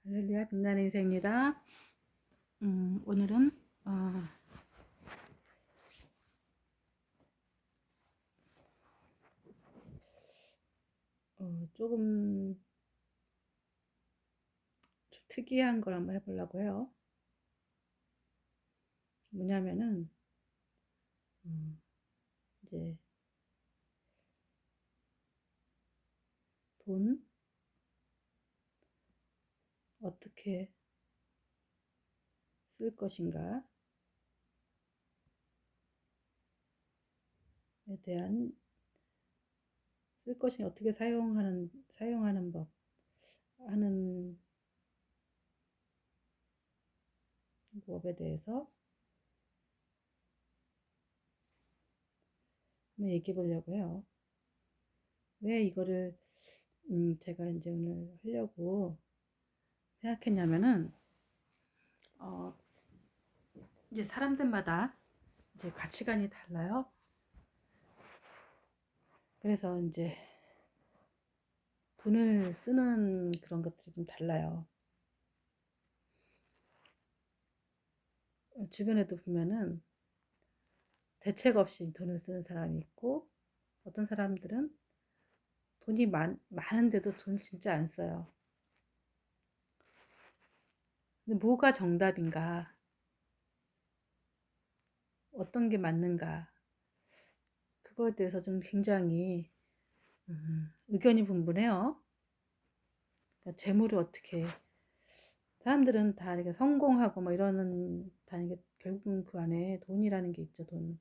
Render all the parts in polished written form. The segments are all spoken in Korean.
할렐루야, 빛나는 인생입니다. 오늘은 조금 좀 특이한 걸 한번 해보려고 해요. 뭐냐면은 이제 돈 어떻게 쓸 것인가에 대한 쓸 것이 어떻게 사용하는 법 하는 법에 대해서 한번 얘기해 보려고 해요. 왜 이거를 제가 이제 오늘 하려고 생각했냐면은 어, 이제 사람들마다 이제 가치관이 달라요. 그래서 이제 돈을 쓰는 그런 것들이 좀 달라요. 주변에도 보면은 대책 없이 돈을 쓰는 사람이 있고, 어떤 사람들은 돈이 많은데도 돈을 진짜 안 써요. 근데 뭐가 정답인가? 어떤 게 맞는가? 그거에 대해서 좀 굉장히 의견이 분분해요. 그러니까 재물을 어떻게 사람들은 다 이렇게 성공하고 뭐 이러는 다는 게 결국은 그 안에 돈이라는 게 있죠. 돈.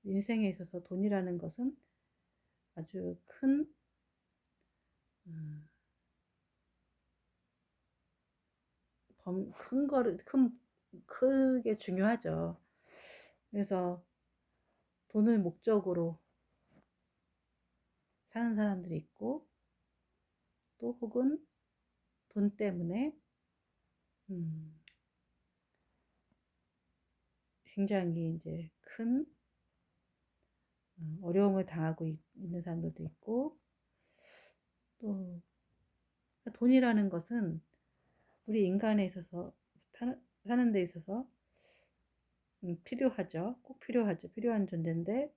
인생에 있어서 돈이라는 것은 아주 음, 큰 거를 크게 중요하죠. 그래서 돈을 목적으로 사는 사람들이 있고, 또 혹은 돈 때문에 음, 굉장히 이제 큰 어려움을 당하고 있는 사람들도 있고, 또 돈이라는 것은 우리 인간에 있어서 사는 데 있어서 필요하죠. 꼭 필요하죠. 필요한 존재인데,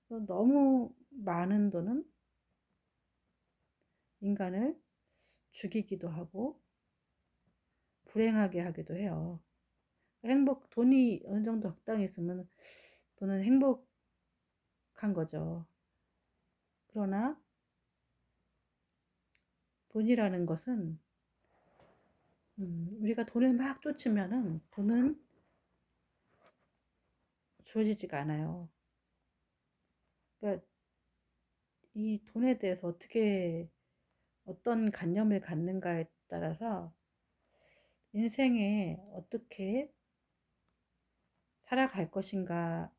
또 너무 많은 돈은 인간을 죽이기도 하고 불행하게 하기도 해요. 돈이 어느 정도 적당히 있으면 돈은 행복한 거죠. 그러나 돈이라는 것은 우리가 돈을 막 쫓으면은 돈은 주어지지가 않아요. 그러니까 이 돈에 대해서 어떤 관념을 갖는가에 따라서 인생에 어떻게 살아갈 것인가가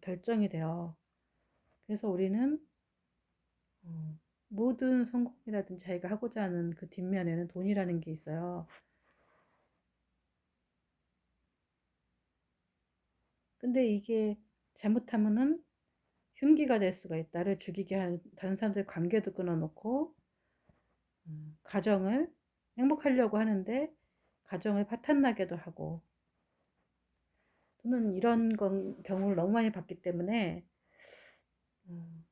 결정이 돼요. 그래서 우리는 모든 성공이라든지 자기가 하고자 하는 그 뒷면에는 돈이라는 게 있어요. 근데 이게 잘못하면은 흉기가 될 수가 있다. 나를 죽이게 하는 다른 사람들 관계도 끊어놓고 가정을 행복하려고 하는데 가정을 파탄나게도 하고, 저는 이런 경우를 너무 많이 봤기 때문에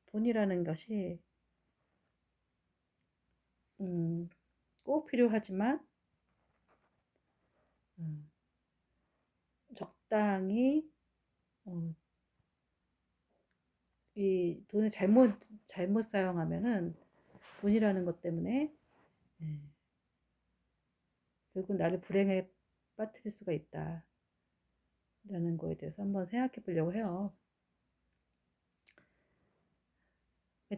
돈이라는 것이 꼭 필요하지만 음, 적당히 어, 이 돈을 잘못 사용하면은 돈이라는 것 때문에 예, 결국 나를 불행에 빠뜨릴 수가 있다라는 거에 대해서 한번 생각해 보려고 해요.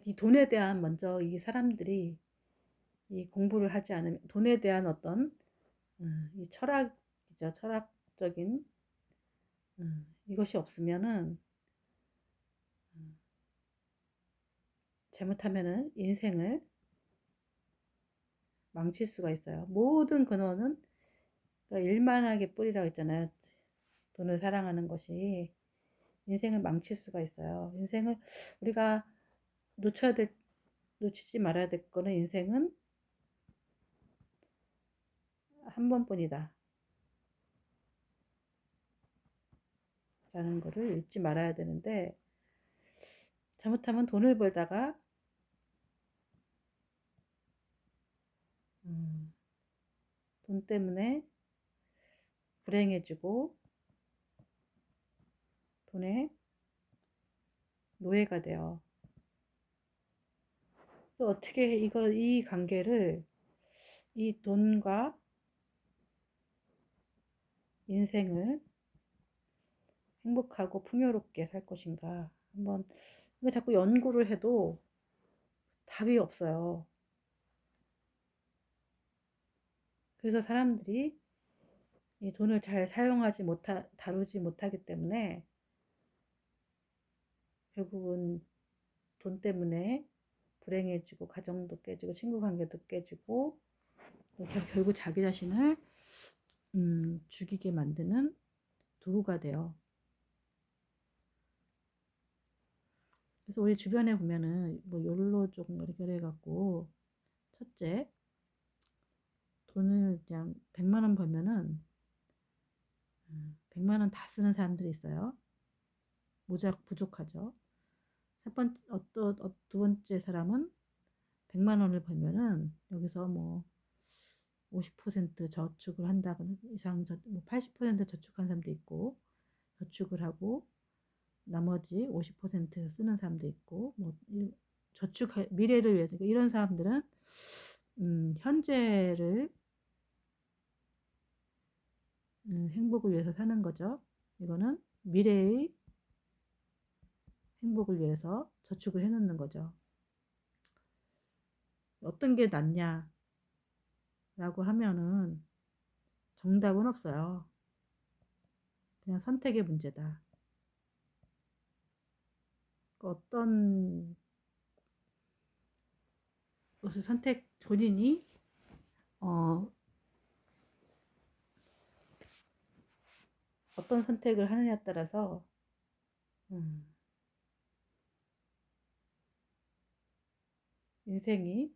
이 돈에 대한 먼저 이 사람들이 이 공부를 하지 않으면 돈에 대한 어떤 이 철학이죠. 철학적인 이것이 없으면은 잘못하면은 인생을 망칠 수가 있어요. 모든 근원은 그러니까 일만하게 뿌리라고 했잖아요. 돈을 사랑하는 것이 인생을 망칠 수가 있어요. 인생을 우리가 놓쳐야 될 놓치지 말아야 될 거는 인생은 한 번뿐이다 라는 거를 잊지 말아야 되는데, 잘못하면 돈을 벌다가 음, 돈 때문에 불행해지고 돈의 노예가 돼요. 그래서 어떻게 이 관계를, 이 돈과 인생을 행복하고 풍요롭게 살 것인가 한번, 이거 자꾸 연구를 해도 답이 없어요. 그래서 사람들이 이 돈을 잘 다루지 못하기 때문에 결국은 돈 때문에 불행해지고 가정도 깨지고 친구 관계도 깨지고 결국 자기 자신을 죽이게 만드는 도구가 돼요. 그래서 우리 주변에 보면은 뭐 욜로 조금 이렇게 해갖고, 첫째, 돈을 그냥 100만 원 벌면은 100만 원 다 쓰는 사람들이 있어요. 부족하죠. 두 번째 사람은 100만 원을 벌면은 여기서 뭐 50% 저축을 한다거나 뭐 80% 저축한 사람도 있고, 저축을 하고 나머지 50% 쓰는 사람도 있고, 뭐 미래를 위해서, 이런 사람들은 현재를 행복을 위해서 사는 거죠. 이거는 미래의 행복을 위해서 저축을 해놓는 거죠. 어떤 게 낫냐라고 하면은 정답은 없어요. 그냥 선택의 문제다. 어떤 것을 본인이 어떤 선택을 하느냐에 따라서 인생이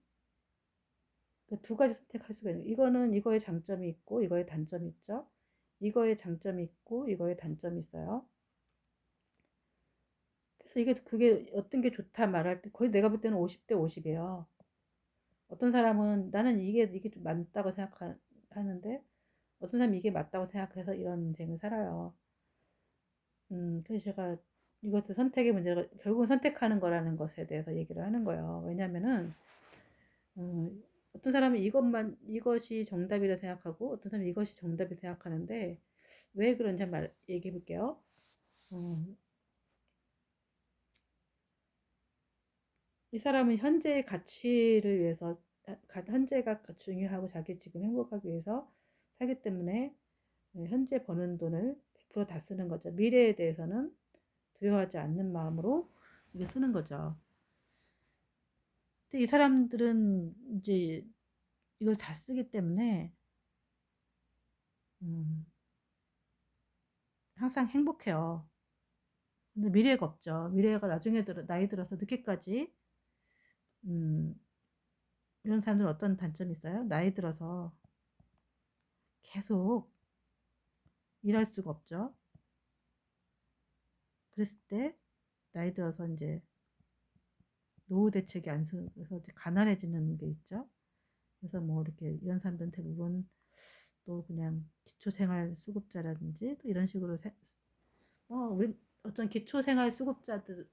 두 가지 선택할 수가 있는, 이거는 이거의 장점이 있고 이거의 단점이 있죠. 이거의 장점이 있고 이거의 단점이 있어요. 그래서 그게 어떤 게 좋다 말할 때 거의 내가 볼 때는 50대 50이에요. 어떤 사람은 나는 이게 좀 맞다고 생각하는데, 어떤 사람은 이게 맞다고 생각해서 이런 인생을 살아요. 그래서 제가 이것도 선택의 문제가 결국은 선택하는 거라는 것에 대해서 얘기를 하는 거예요. 왜냐면은 어떤 사람은 이것이 정답이라 생각하고 어떤 사람은 이것이 정답이라 생각하는데, 왜 그런지 얘기해 볼게요. 이 사람은 현재의 가치를 위해서, 현재가 중요하고 자기 지금 행복하기 위해서 살기 때문에 현재 버는 돈을 100%다 쓰는 거죠. 미래에 대해서는 두려워하지 않는 마음으로 이게 쓰는 거죠. 근데 이 사람들은 이제 이걸 다 쓰기 때문에 항상 행복해요. 근데 미래가 없죠. 미래가 나이 들어서 늦게까지, 음, 이런 사람들은 어떤 단점이 있어요? 나이 들어서 계속 일할 수가 없죠. 그랬을 때 나이 들어서 이제 노후 대책이 안 쓰여서 가난해지는 게 있죠. 그래서 뭐 이렇게 이런 사람들은 대부분 또 그냥 기초생활수급자라든지 또 이런 식으로 우리 어떤 기초생활수급자들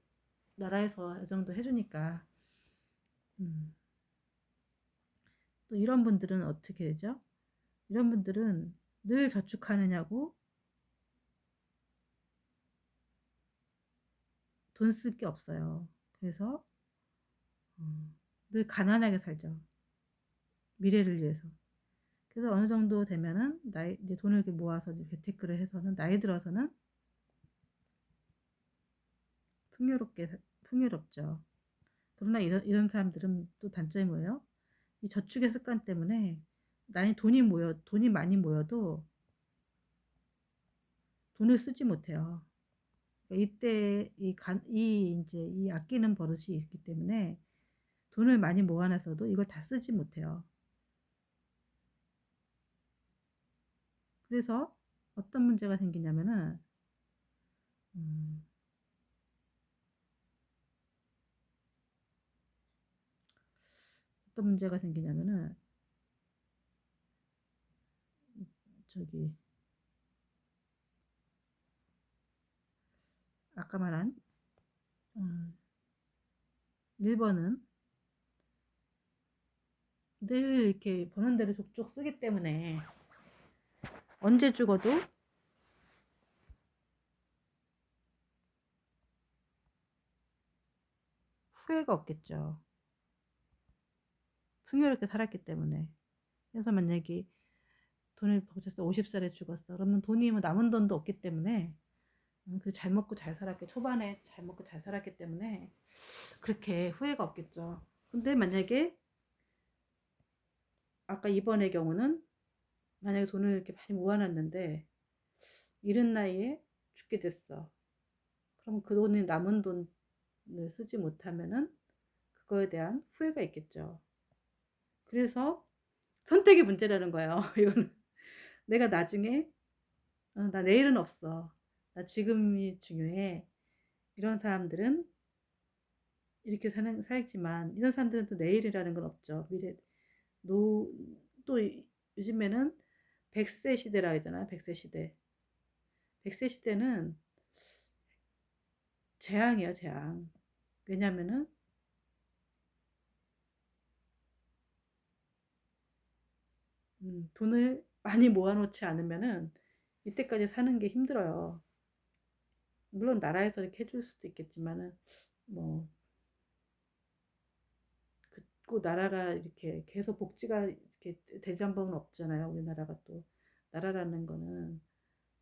나라에서 이 정도 해주니까, 음, 또 이런 분들은 어떻게 되죠? 이런 분들은 늘 저축하느냐고 돈 쓸 게 없어요. 그래서 늘 가난하게 살죠. 미래를 위해서. 그래서 어느 정도 되면은 이제 돈을 이렇게 모아서 이제 재테크를 해서는 나이 들어서는 풍요롭죠. 그러나 이런 사람들은 또 단점이 뭐예요? 이 저축의 습관 때문에 돈이 많이 모여도 돈을 쓰지 못해요. 그러니까 이때 이제 이 아끼는 버릇이 있기 때문에 돈을 많이 모아놨어도 이걸 다 쓰지 못해요. 그래서 어떤 문제가 생기냐면은 음, 어떤 문제가 생기냐면은 저기 아까 말한 1번은 늘 이렇게 버는 대로 족족 쓰기 때문에 언제 죽어도 후회가 없겠죠. 풍요롭게 살았기 때문에. 그래서 만약에 돈을 버셨어 50살에 죽었어. 그러면 돈이 뭐 남은 돈도 없기 때문에 그 잘 먹고 잘 살았기 초반에 잘 먹고 잘 살았기 때문에 그렇게 후회가 없겠죠. 근데 만약에 아까 2번의 경우는 만약에 돈을 이렇게 많이 모아놨는데 이른 나이에 죽게 됐어. 그럼 그 돈이 남은 돈을 쓰지 못하면은 그거에 대한 후회가 있겠죠. 그래서 선택의 문제라는 거예요. 이거는 내가 나중에 나 내일은 없어. 나 지금이 중요해. 이런 사람들은 이렇게 살지만 이런 사람들은 또 내일이라는 건 없죠. 미래 노, 또 요즘에는 100세 시대라 하잖아요. 100세 시대. 100세 시대는 재앙이에요, 재앙. 왜냐면은 돈을 많이 모아놓지 않으면은 이때까지 사는 게 힘들어요. 물론 나라에서 이렇게 해줄 수도 있겠지만은 뭐 그 나라가 이렇게 계속 복지가 이렇게 대전법은 없잖아요. 우리나라가 또 나라라는 거는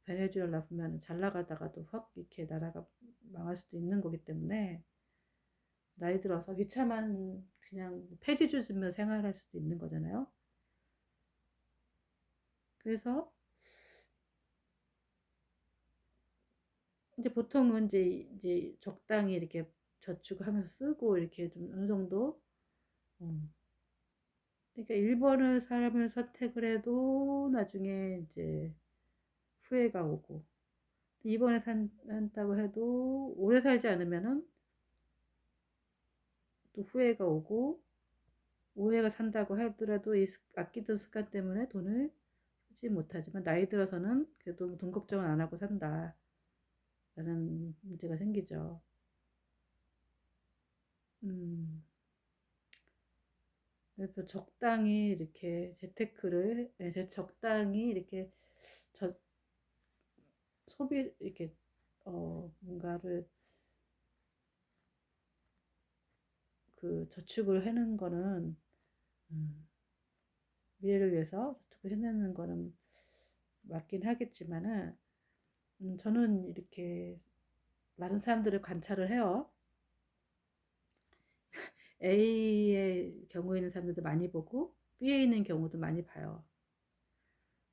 베네수엘라 보면 잘 나가다가도 확 이렇게 나라가 망할 수도 있는 거기 때문에 나이 들어서 비참한 그냥 폐지 주스며 생활할 수도 있는 거잖아요. 그래서 이제 보통은 이제 적당히 이렇게 저축하면서 쓰고 이렇게 좀 어느 정도 그러니까 1번을 사람을 선택을 해도 나중에 이제 후회가 오고 2번에 산다고 해도 오래 살지 않으면은 또 후회가 오고 오해가 산다고 하더라도 이 아끼던 습관 때문에 돈을 쓰지 못하지만 나이 들어서는 그래도 돈 걱정은 안 하고 산다 라는 문제가 생기죠. 음, 그래서 적당히 이렇게 재테크를 적당히 이렇게 저, 소비 이렇게 뭔가를 그 저축을 해놓은 거는 음, 미래를 위해서 저축을 해놓는 거는 맞긴 하겠지만은 저는 이렇게 많은 사람들을 관찰을 해요. A의 경우에 있는 사람들도 많이 보고 B에 있는 경우도 많이 봐요.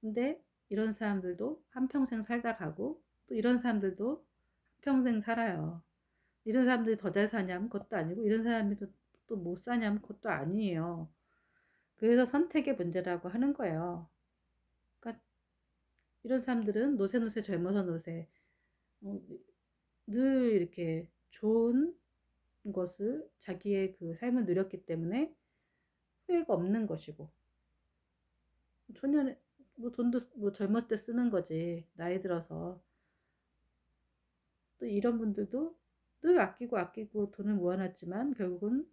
근데 이런 사람들도 한평생 살다 가고 또 이런 사람들도 한평생 살아요. 이런 사람들이 더 잘 사냐면 그것도 아니고 이런 사람이 또 못 사냐면 그것도 아니에요. 그래서 선택의 문제라고 하는 거예요. 그러니까 이런 사람들은 노세노세 젊어서 노세 어, 늘 이렇게 좋은 것을 자기의 그 삶을 누렸기 때문에 후회가 없는 것이고 초년에 뭐 돈도 뭐 젊었을 때 쓰는 거지 나이 들어서 또 이런 분들도 늘 아끼고 아끼고 돈을 모아놨지만 결국은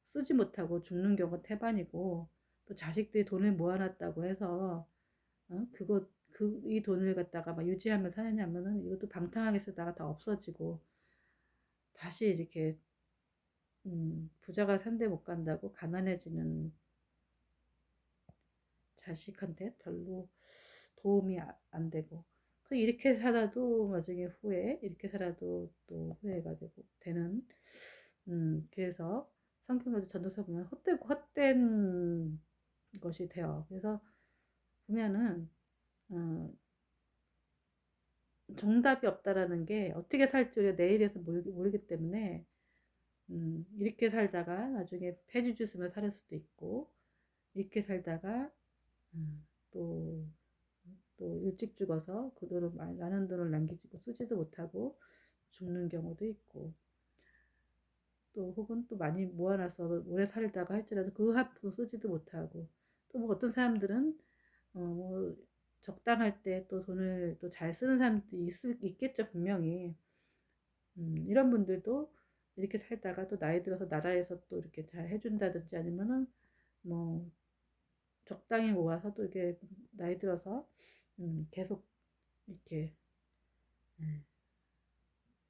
쓰지 못하고 죽는 경우가 태반이고 또 자식들이 돈을 모아놨다고 해서 그거 이 돈을 갖다가 막 유지하며 사느냐면은 이것도 방탕하게 쓰다가 다 없어지고 다시 이렇게 부자가 산데 못 간다고 가난해지는 자식한테 별로 도움이 안 되고 이렇게 살아도 나중에 후회 이렇게 살아도 또 후회가 되는 그래서 성경에도 전도서 보면 헛되고 헛된 것이 돼요. 그래서 보면은 어, 정답이 없다라는 게 어떻게 살지 우리가 내일에서 모르기 때문에 이렇게 살다가 나중에 폐지 주스면 살 수도 있고, 이렇게 살다가 또, 또 일찍 죽어서 그 돈을 많은 돈을 남기고 쓰지도 못하고 죽는 경우도 있고, 또 혹은 또 많이 모아놔서 오래 살다가 할지라도 그 하프 쓰지도 못하고, 또 뭐 어떤 사람들은 뭐 적당할 때 또 돈을 또 잘 쓰는 사람도 있겠죠, 분명히. 이런 분들도 이렇게 살다가 또 나이 들어서 나라에서 또 이렇게 잘 해준다든지 아니면은 뭐 적당히 모아서 또 이렇게 나이 들어서 계속 이렇게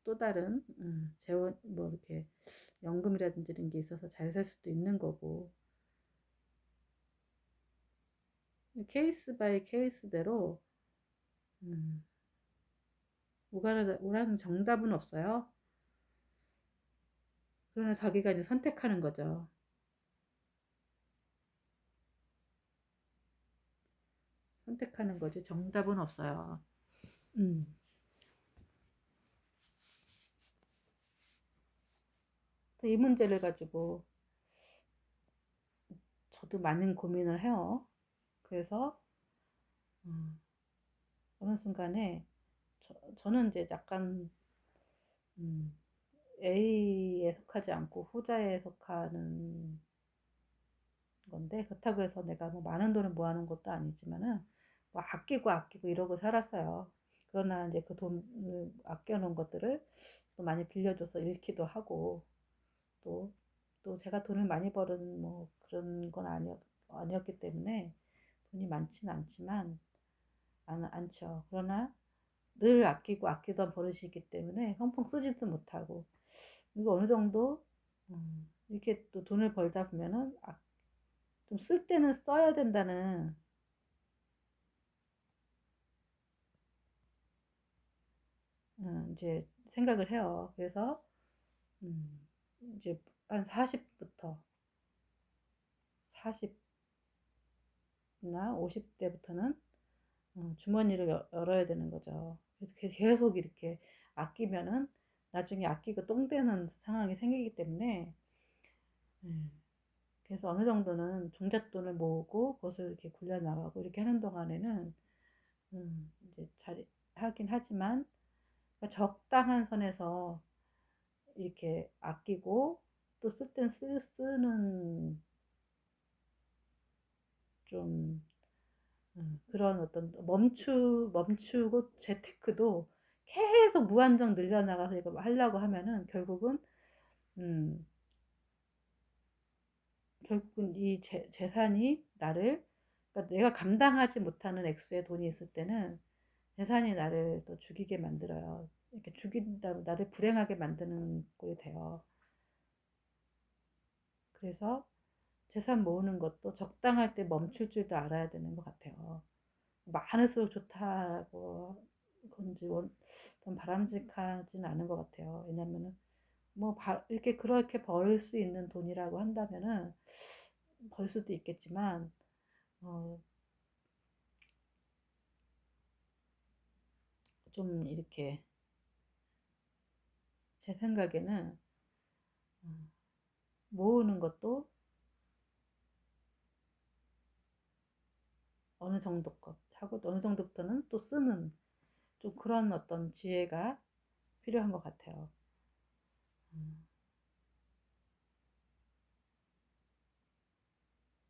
또 다른 재원 뭐 이렇게 연금이라든지 이런 게 있어서 잘 살 수도 있는 거고, 케이스 바이 케이스대로 음, 오라는 정답은 없어요. 그러나 자기가 이제 선택하는 거죠. 선택하는 거지 정답은 없어요. 음. 이 문제를 가지고 저도 많은 고민을 해요. 그래서 음, 어느 순간에 저는 이제 약간 음, A에 속하지 않고 후자에 속하는 건데, 그렇다고 해서 내가 뭐 많은 돈을 모아놓은 것도 아니지만은 뭐 아끼고 아끼고 이러고 살았어요. 그러나 이제 그 돈을 아껴놓은 것들을 또 많이 빌려줘서 잃기도 하고, 또, 또 제가 돈을 많이 버는 뭐 그런 건 아니었기 때문에 돈이 많지는 않지만, 않죠. 그러나 늘 아끼고 아끼던 버릇이기 때문에 펑펑 쓰지도 못하고, 이거 어느 정도, 이렇게 또 돈을 벌다 보면은, 좀 쓸 때는 써야 된다는, 이제 생각을 해요. 그래서, 음, 이제 한 40부터, 40나 50대부터는 주머니를 열어야 되는 거죠. 이렇게 계속 이렇게 아끼면은 나중에 아끼고 똥 되는 상황이 생기기 때문에, 음, 그래서 어느 정도는 종잣돈을 모으고 그것을 이렇게 굴려나가고 이렇게 하는 동안에는 이제 잘 하긴 하지만, 그러니까 적당한 선에서 이렇게 아끼고 또 쓸 땐 쓰는 좀 그런 어떤 멈추고 재테크도 계속 무한정 늘려나가서 이거 하려고 하면은 음, 결국은 이 재산이 그러니까 내가 감당하지 못하는 액수의 돈이 있을 때는 재산이 나를 또 죽이게 만들어요. 이렇게 죽인다, 나를 불행하게 만드는 꼴이 돼요. 그래서 재산 모으는 것도 적당할 때 멈출 줄도 알아야 되는 것 같아요. 많을수록 좋다고 건지 좀 바람직하지는 않은 것 같아요. 왜냐면은 뭐 이렇게 그렇게 벌 수 있는 돈이라고 한다면은 벌 수도 있겠지만, 어, 좀 이렇게 제 생각에는 음, 모으는 것도 어느 정도 것 하고 또 어느 정도부터는 또 쓰는 좀 그런 어떤 지혜가 필요한 것 같아요. 음,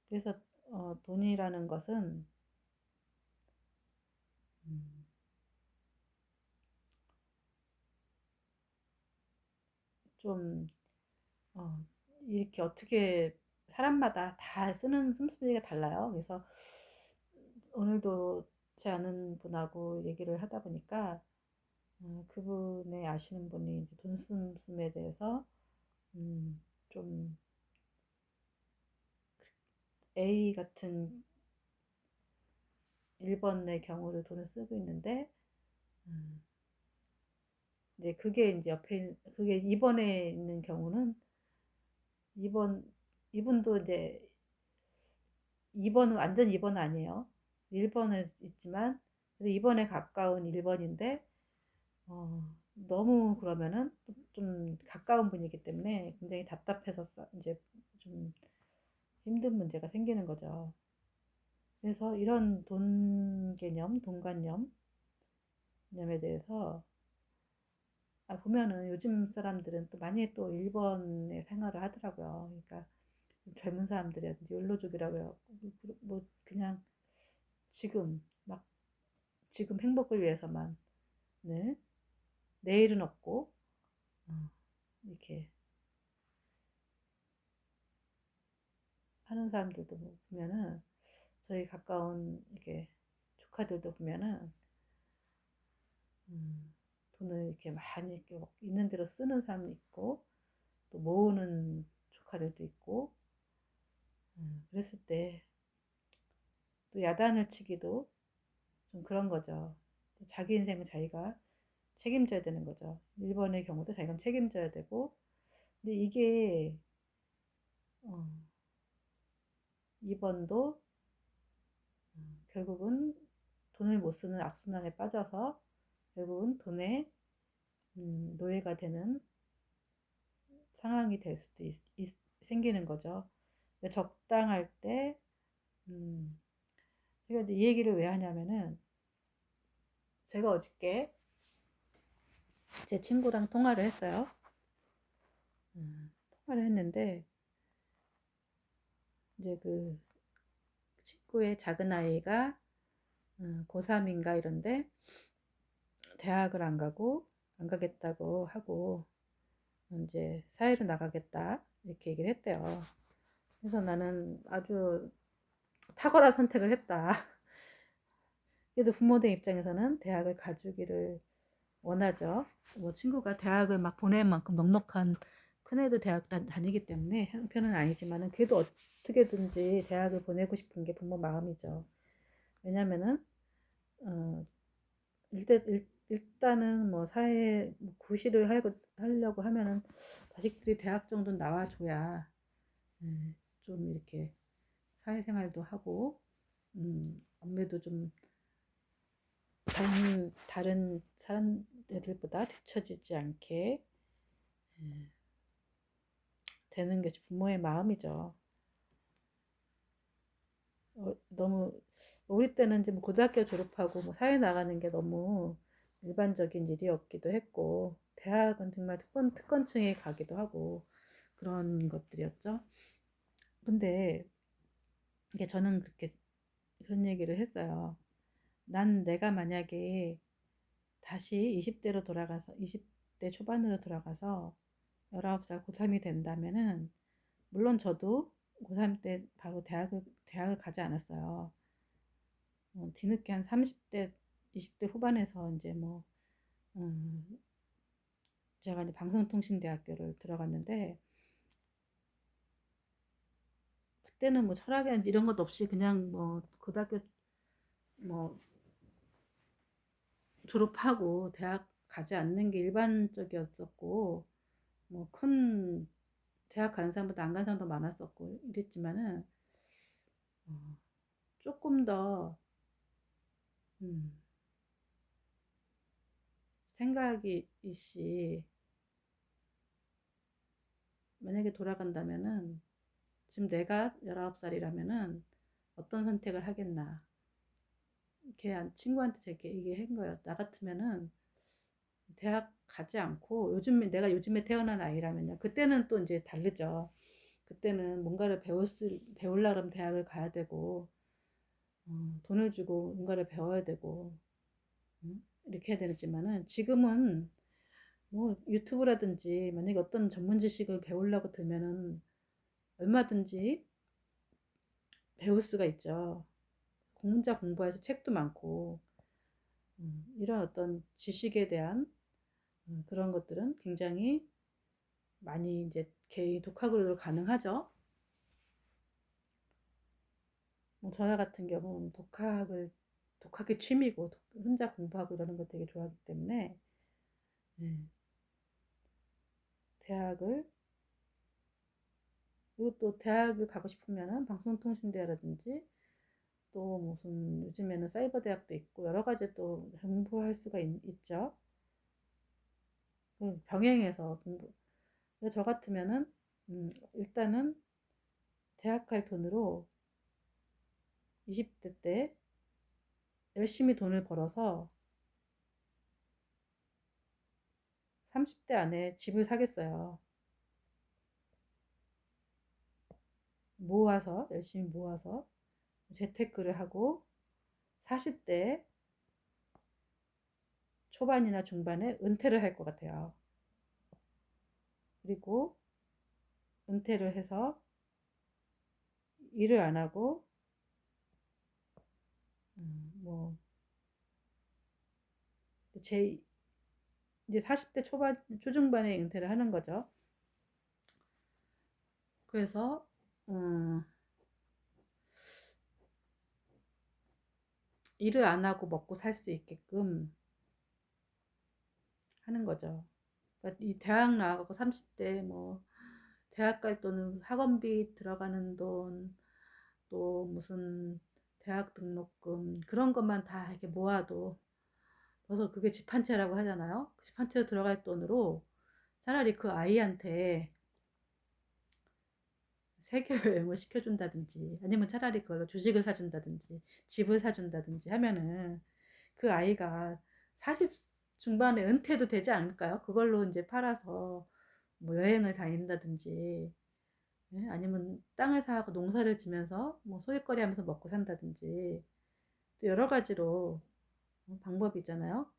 그래서 돈이라는 것은 음, 좀 어, 이렇게 어떻게 사람마다 다 쓰는 씀씀이가 달라요. 그래서 오늘도 제 아는 분하고 얘기를 하다 보니까 그분의 아시는 분이 이제 돈 씀씀에 대해서 좀 A 같은 1번의 경우를 돈을 쓰고 있는데, 음, 이제 그게 이제 그게 2번에 있는 경우는 2번, 이분도 이제 2번은 완전 2번 아니에요. 1번에 있지만 2번에 가까운 1번인데 너무 그러면은 좀 가까운 분이기 때문에 굉장히 답답해서 이제 좀 힘든 문제가 생기는 거죠. 그래서 이런 돈 개념, 돈관념에 대해서 보면은 요즘 사람들은 또 많이 또 일본에 생활을 하더라고요. 그러니까 젊은 사람들이라든지 욜로족이라고 해요. 뭐 그냥 지금 막 지금 행복을 위해서만 네, 내일은 없고 이렇게 하는 사람들도 보면은 저희 가까운 이렇게 조카들도 보면은 음, 돈을 이렇게 많이 이렇게 막 있는 대로 쓰는 사람이 있고 또 모으는 조카들도 있고 그랬을 때 또 야단을 치기도 좀 그런 거죠. 자기 인생은 자기가 책임져야 되는 거죠. 일본의 경우도 자기가 책임져야 되고 근데 이게 어, 이번도 결국은 돈을 못 쓰는 악순환에 빠져서 결국은 돈의 노예가 되는 상황이 될 수도 생기는 거죠. 적당할 때 제가 이 얘기를 왜 하냐면은 제가 어저께 제 친구랑 통화를 했어요. 통화를 했는데 이제 그 친구의 작은 아이가 고3인가 이런데 대학을 안 가고 안 가겠다고 하고 이제 사회로 나가겠다 이렇게 얘기를 했대요. 그래서 나는 아주 탁월한 선택을 했다. 그래도 부모들 입장에서는 대학을 가주기를 원하죠. 뭐 친구가 대학을 막 보낼 만큼 넉넉한 큰애도 대학 다니기 때문에 형편은 아니지만은 그래도 어떻게든지 대학을 보내고 싶은 게 부모 마음이죠. 왜냐면은 어, 일단은 뭐 사회 뭐 구실을 하려고 하면은 자식들이 대학 정도는 나와줘야 좀 이렇게 사회생활도 하고 아무래도 좀 다른 사람들보다 뒤처지지 않게 되는 것이 부모의 마음이죠. 너무 우리 때는 이제 뭐 고등학교 졸업하고 뭐 사회 나가는 게 너무 일반적인 일이었기도 했고 대학은 정말 특권층에 가기도 하고 그런 것들이었죠. 근데 이게 저는 그렇게 그런 얘기를 했어요. 난 내가 만약에 다시 20대로 돌아가서 20대 초반으로 돌아가서 19살 고3이 된다면은 물론 저도 고3 때 바로 대학을 가지 않았어요. 뒤늦게 한 30대, 20대 후반에서 이제 뭐 음, 제가 이제 방송통신대학교를 들어갔는데 그때는 뭐 철학이라든지 이런 것 없이 그냥 뭐 고등학교 뭐 졸업하고 대학 가지 않는 게 일반적이었었고 뭐 큰 대학 가는 사람보다 안 가는 사람도 많았었고 이랬지만은 어, 조금 더 음, 생각이 있이 만약에 돌아간다면은 지금 내가 19살이라면은 어떤 선택을 하겠나 이렇게 친구한테 제게 얘기한 거예요. 나 같으면은 대학 가지 않고 내가 요즘에 태어난 아이라면요. 그때는 또 이제 다르죠. 그때는 뭔가를 배우려면 대학을 가야 되고 돈을 주고 뭔가를 배워야 되고 이렇게 해야 되지만은 지금은 뭐 유튜브라든지 만약에 어떤 전문 지식을 배우려고 들면은 얼마든지 배울 수가 있죠. 혼자 공부해서 책도 많고 이런 어떤 지식에 대한 그런 것들은 굉장히 많이 이제 개인 독학으로 가능하죠. 뭐 저야 같은 경우는 독학이 취미고 혼자 공부하고 이러는 거 되게 좋아하기 때문에 네, 대학을 그리고 또 대학을 가고 싶으면은 방송통신대라든지 또 무슨 요즘에는 사이버 대학도 있고 여러 가지 또 공부할 수가 있죠. 병행해서 공부. 저 같으면은 일단은 대학 갈 돈으로 20대 때 열심히 돈을 벌어서 30대 안에 집을 사겠어요. 모아서, 열심히 모아서 재테크를 하고 40대 초반이나 중반에 은퇴를 할 것 같아요. 그리고 은퇴를 해서 일을 안 하고 뭐 제 이제 40대 초반 초중반에 은퇴를 하는 거죠. 그래서 일을 안 하고 먹고 살 수 있게끔 하는 거죠. 그러니까 이 대학 나가고 30대 뭐 대학 갈 돈은 학원비 들어가는 돈, 또 무슨 대학 등록금 그런 것만 다 이렇게 모아도, 그래서 그게 집 한 채라고 하잖아요. 집 한 채 들어갈 돈으로 차라리 그 아이한테 세계 여행을 시켜준다든지, 아니면 차라리 그걸로 주식을 사준다든지, 집을 사준다든지 하면은 그 아이가 40 중반에 은퇴도 되지 않을까요? 그걸로 이제 팔아서 뭐 여행을 다닌다든지, 예? 아니면 땅을 사고 농사를 지면서 뭐 소일거리 하면서 먹고 산다든지, 또 여러 가지로 방법이 있잖아요.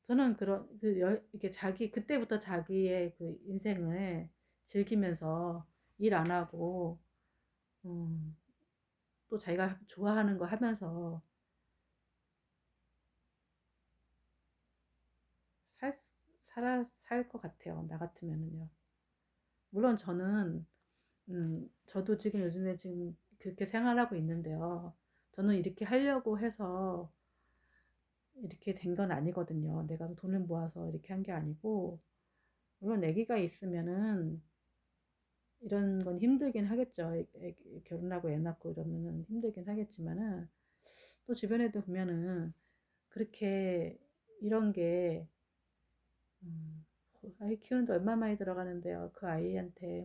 저는 그런 이렇게 자기 그때부터 자기의 그 인생을 즐기면서 일 안 하고 음, 또 자기가 좋아하는 거 하면서 살 살 것 같아요. 나 같으면은요. 물론 저는 저도 지금 요즘에 지금 그렇게 생활하고 있는데요. 저는 이렇게 하려고 해서 이렇게 된 건 아니거든요. 내가 돈을 모아서 이렇게 한 게 아니고, 물론 아기가 있으면은 이런 건 힘들긴 하겠죠. 결혼하고 애 낳고 이러면은 힘들긴 하겠지만은, 또 주변에도 보면은 그렇게 이런 게 아이 키우는데 얼마 많이 들어가는데요. 그 아이한테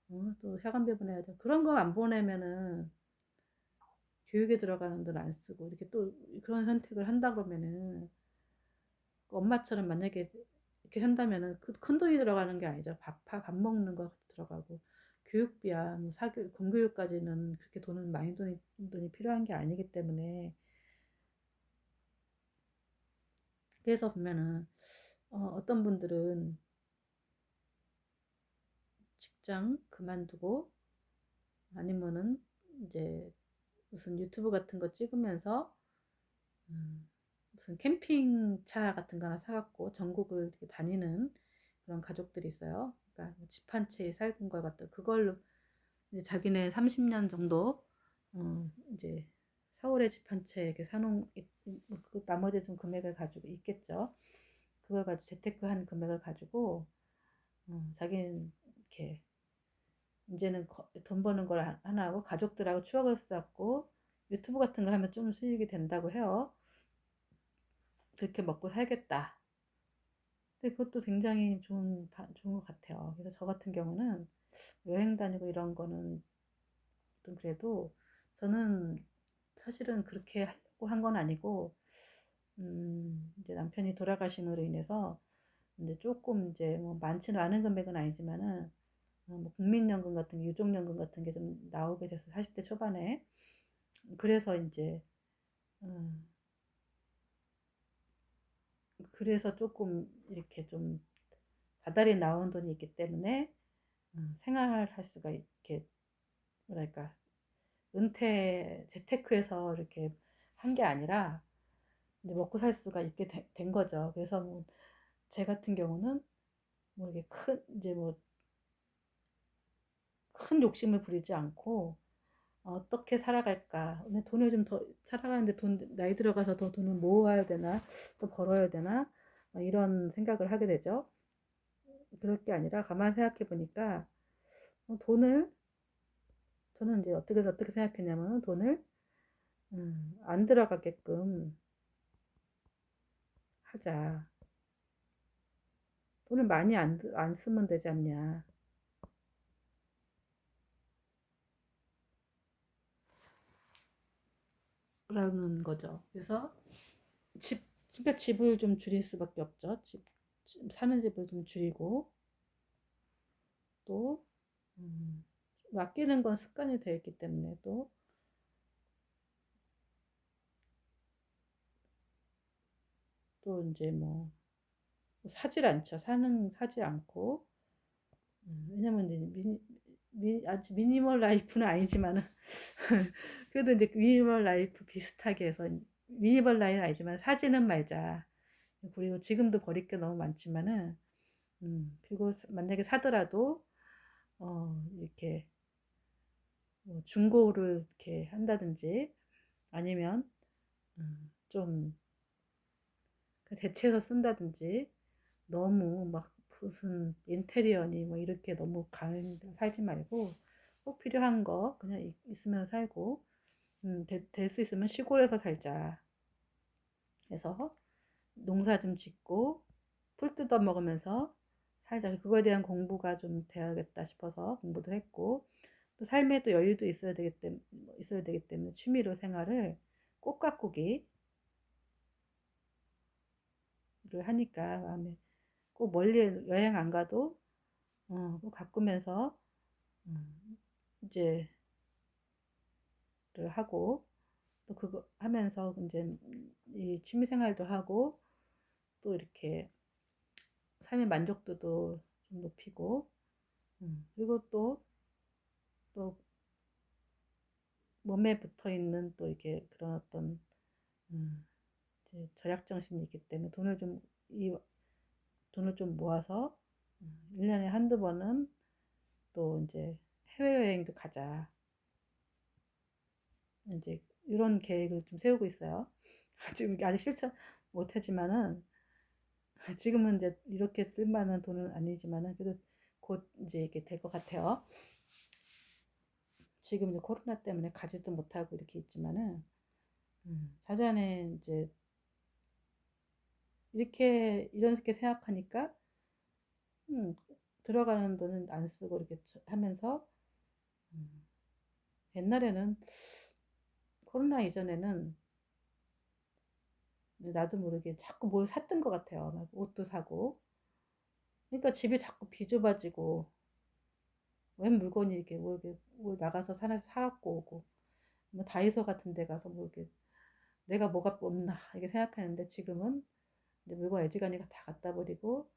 뭐 또 학원비 보내야죠. 그런 거 안 보내면은 교육에 들어가는 돈 안 쓰고 이렇게 또 그런 선택을 한다 그러면은, 그 엄마처럼 만약에 이렇게 한다면은 큰 돈이 들어가는 게 아니죠. 밥 먹는 거 들어가고 교육비야 뭐 사교 공교육까지는 그렇게 돈은 많이 돈이 필요한 게 아니기 때문에. 그래서 보면은 어떤 분들은 직장 그만두고 아니면은 이제 무슨 유튜브 같은 거 찍으면서 음, 무슨 캠핑차 같은 거 하나 사갖고 전국을 이렇게 다니는 그런 가족들이 있어요. 그러니까 집 한 채에 살던 걸 갖다 그걸로 이제 자기네 30년 정도 이제 서울에 집 한 채 이렇게 사놓은 그 나머지 좀 금액을 가지고 있겠죠. 그걸 가지고 재테크한 금액을 가지고 자기는 이렇게 이제는 돈 버는 걸 하나 하고 가족들하고 추억을 쌓고 유튜브 같은 거 하면 좀 수익이 된다고 해요. 그렇게 먹고 살겠다. 근데 그것도 굉장히 좋은 것 같아요. 그래서 저 같은 경우는 여행 다니고 이런 거는 좀 그래도 저는 사실은 그렇게 하려고 한 건 아니고, 이제 남편이 돌아가심으로 인해서 이제 조금 이제 뭐 많지는 않은 금액은 아니지만은 뭐 국민연금 같은 게, 유족연금 같은 게 좀 나오게 돼서 40대 초반에. 그래서 이제 음, 그래서 조금 이렇게 좀 다달이 나온 돈이 있기 때문에 생활할 수가 이렇게 뭐랄까 은퇴 재테크해서 이렇게 한 게 아니라 이제 먹고 살 수가 있게 된 거죠. 그래서 뭐 제 같은 경우는 뭐 이게 이제 뭐 큰 욕심을 부리지 않고 어떻게 살아갈까? 돈을 좀 더 살아가는데 나이 들어가서 더 돈을 모아야 되나? 더 벌어야 되나? 이런 생각을 하게 되죠. 그럴 게 아니라 가만 생각해 보니까 돈을 저는 이제 어떻게 생각했냐면 돈을 안 들어가게끔 하자. 돈을 많이 안 쓰면 되지 않냐. 라는 거죠. 그래서 그러니까 집을 좀 줄일 수밖에 없죠. 사는 집을 좀 줄이고, 또, 음, 아끼는 건 습관이 되어 있기 때문에 또 이제 뭐, 사지 않고, 왜냐면 이제 아주 미니멀 라이프는 아니지만은, 그래도 이제 미니멀 라이프 비슷하게 해서, 미니멀 라이프는 아니지만 사지는 말자. 그리고 지금도 버릴 게 너무 많지만은, 그리고 만약에 사더라도, 이렇게, 뭐 중고를 이렇게 한다든지, 아니면, 좀, 대체해서 쓴다든지, 너무 막 무슨 인테리어니 뭐 이렇게 너무 강한 데 살지 말고, 꼭 필요한 거 그냥 있으면 살고, 될 수 있으면 시골에서 살자. 해서 농사 좀 짓고, 풀 뜯어 먹으면서 살자. 그거에 대한 공부가 좀 돼야겠다 싶어서 공부도 했고, 또 삶에 또 여유도 있어야 되기 때문에 취미로 생활을 꽃 가꾸기를 하니까 마음에 꼭 멀리 여행 안 가도 꼭 가꾸면서 이제 를 하고, 또 그거 하면서 이제 이 취미 생활도 하고, 또 이렇게 삶의 만족도도 좀 높이고, 그리고 또 몸에 붙어 있는 또 이렇게 그런 어떤 음, 이제 절약 정신이 있기 때문에 이 돈을 좀 모아서 1년에 한두 번은 또 이제 해외여행도 가자. 이제 이런 계획을 좀 세우고 있어요. 지금 아직 실천 못하지만은, 지금은 이제 이렇게 쓸 만한 돈은 아니지만은, 그래도 곧 이제 이게 될 것 같아요. 지금 이제 코로나 때문에 가지도 못하고 이렇게 있지만은, 자전에 이제 이렇게 생각하니까, 음, 들어가는 돈은 안 쓰고 이렇게 하면서, 음, 옛날에는, 코로나 이전에는 나도 모르게 자꾸 뭘 샀던 것 같아요. 막 옷도 사고. 그러니까 집이 자꾸 비좁아지고, 웬 물건이 이렇게 뭐 나가서 사갖고 오고, 뭐 다이소 같은 데 가서 뭐 이렇게 내가 뭐가 없나 이렇게 생각하는데, 지금은 이제 물건 애지간히가 다 갖다 버리고,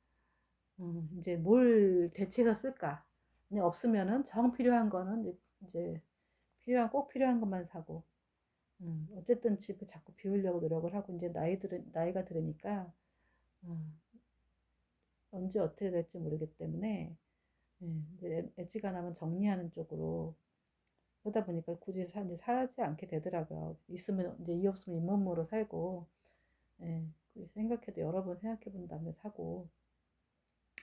이제 뭘 대체해서 쓸까? 그냥 없으면은 정 필요한 거는 이제 꼭 필요한 것만 사고, 어쨌든 집을 자꾸 비우려고 노력을 하고, 이제 나이가 들으니까, 음, 언제 어떻게 될지 모르기 때문에, 이제 애지간하면 정리하는 쪽으로, 그러다 보니까 굳이 이제 사지 않게 되더라고요. 있으면 이제 이 없으면 잇몸으로 살고, 예, 생각해도 여러 번 생각해 본 다음에 사고,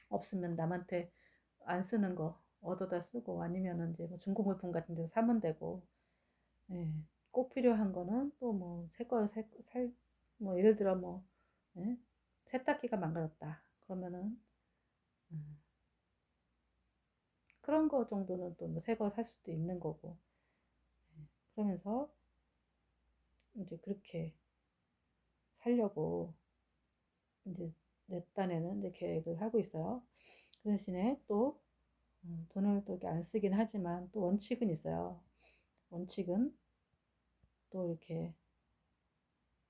없으면 남한테 안 쓰는 거 얻어다 쓰고, 아니면은 이제 뭐 중고물품 같은 데서 사면 되고, 예, 꼭 필요한 거는 또 뭐 뭐 예를 들어 뭐, 예? 세탁기가 망가졌다. 그러면은, 음, 그런 거 정도는 또 뭐 새 거 살 수도 있는 거고, 그러면서 이제 그렇게 살려고 이제 내 딴에는 이제 계획을 하고 있어요. 그 대신에 또 돈을 또 이렇게 안 쓰긴 하지만, 또 원칙은 있어요. 원칙은 또 이렇게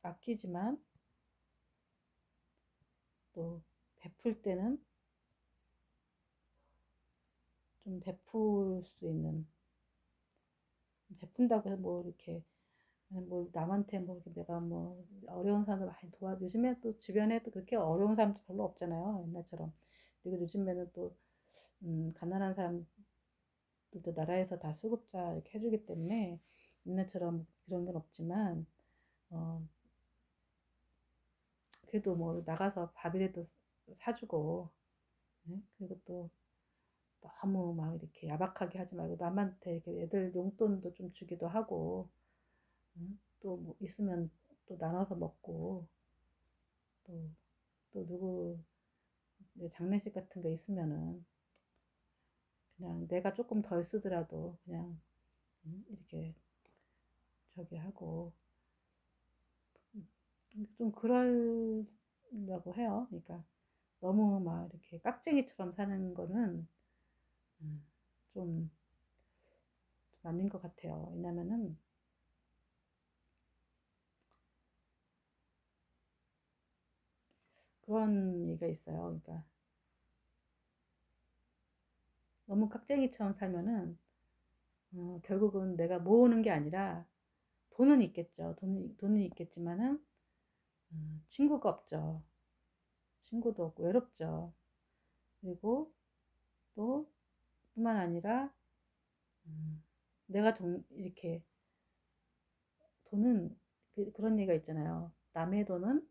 아끼지만, 또 베풀 때는 좀 베풀 수 있는, 베푼다고 해서 뭐 이렇게 뭐 남한테 뭐 이렇게 내가 뭐 어려운 사람들 많이 요즘에 또 주변에 또 그렇게 어려운 사람도 별로 없잖아요, 옛날처럼. 그리고 요즘에는 또 가난한 사람들도 나라에서 다 수급자 이렇게 해주기 때문에 옛날처럼 그런 건 없지만, 어 그래도 뭐 나가서 밥이라도 사주고, 그리고 또 너무 막 이렇게 야박하게 하지 말고 남한테 이렇게 애들 용돈도 좀 주기도 하고, 또뭐 있으면 또 나눠서 먹고, 또 누구 장례식 같은 거 있으면은 그냥 내가 조금 덜 쓰더라도 그냥 이렇게 저기 하고 좀 그러려고 해요. 그러니까 너무 막 이렇게 깍쟁이처럼 사는 거는 음, 좀 아닌 것 같아요. 왜냐면은 그런 얘기가 있어요. 그러니까 너무 깍쟁이처럼 살면은 결국은 내가 모으는 게 아니라 돈은 있겠죠. 돈은 있겠지만은 친구가 없죠. 친구도 없고 외롭죠. 그리고 또 뿐만 아니라 음, 내가 이렇게 돈은 그런 얘기가 있잖아요. 남의 돈은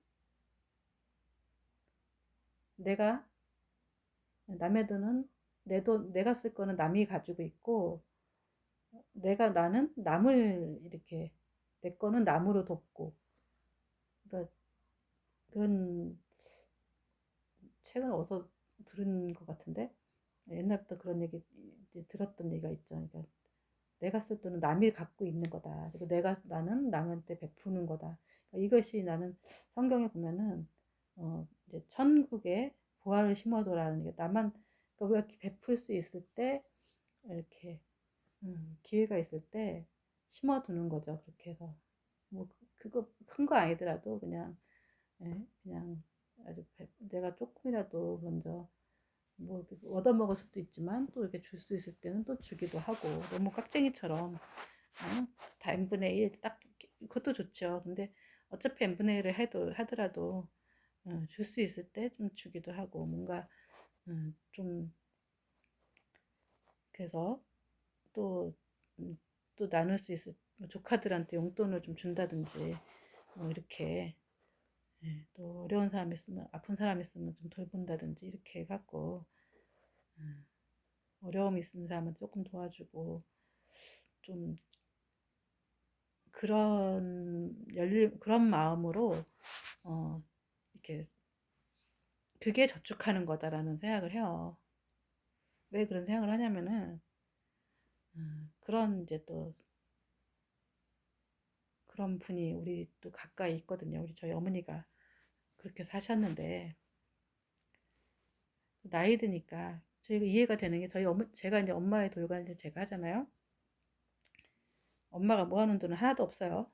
내가 남의 돈은 내 돈 내가 쓸 거는 남이 가지고 있고 나는 남을 이렇게 내 거는 남으로 돕고 그러니까 그런 책을 어디서 들은 것 같은데 옛날부터 그런 얘기 이제 들었던 얘기가 있죠. 그러니까 내가 쓸 돈은 남이 갖고 있는 거다. 그리고 나는 남한테 베푸는 거다. 그러니까 이것이 나는 성경에 보면은 이제 천국에 보화를 심어둬라는 게 그러니까 우리가 베풀 수 있을 때 이렇게 기회가 있을 때 심어두는 거죠. 그렇게 해서 뭐 그거 큰 거 아니더라도 그냥 그냥 아주 내가 조금이라도 먼저 뭐 이렇게 얻어먹을 수도 있지만 또 이렇게 줄 수 있을 때는 또 주기도 하고 너무 깍쟁이처럼 다 n분의 1 딱 그것도 좋죠. 근데 어차피 n분의 1을 하더라도 줄 수 있을 때 좀 주기도 하고 뭔가 좀 그래서 또, 또 나눌 수 있을 뭐 조카들한테 용돈을 좀 준다든지 뭐 이렇게 또 어려운 사람 있으면 아픈 사람 있으면 좀 돌본다든지 이렇게 해갖고 어려움이 있는 사람은 조금 도와주고 좀 그런 마음으로 이렇게 그게 저축하는 거다라는 생각을 해요. 왜 그런 생각을 하냐면은 그런 이제 또 그런 분이 우리 또 가까이 있거든요. 저희 어머니가 그렇게 사셨는데 나이 드니까 저희가 이해가 되는 게 제가 이제 엄마의 돌관리를 제가 하잖아요. 엄마가 모아놓은 돈은 하나도 없어요.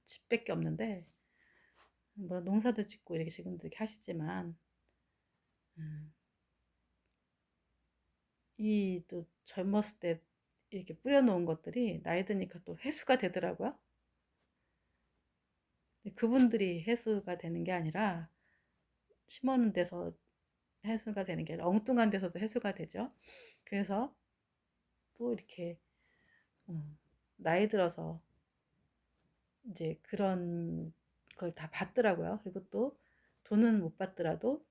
집밖에 없는데 뭐 농사도 짓고 이렇게 지금도 이렇게 하시지만 음, 이 또 젊었을 때 이렇게 뿌려놓은 것들이 나이 드니까 또 회수가 되더라고요. 그분들이 회수가 되는 게 아니라 심어놓은 데서 회수가 되는 게 아니라 엉뚱한 데서도 회수가 되죠. 그래서 또 이렇게 나이 들어서 이제 그런 걸 다 받더라고요. 그리고 또 돈은 못 받더라도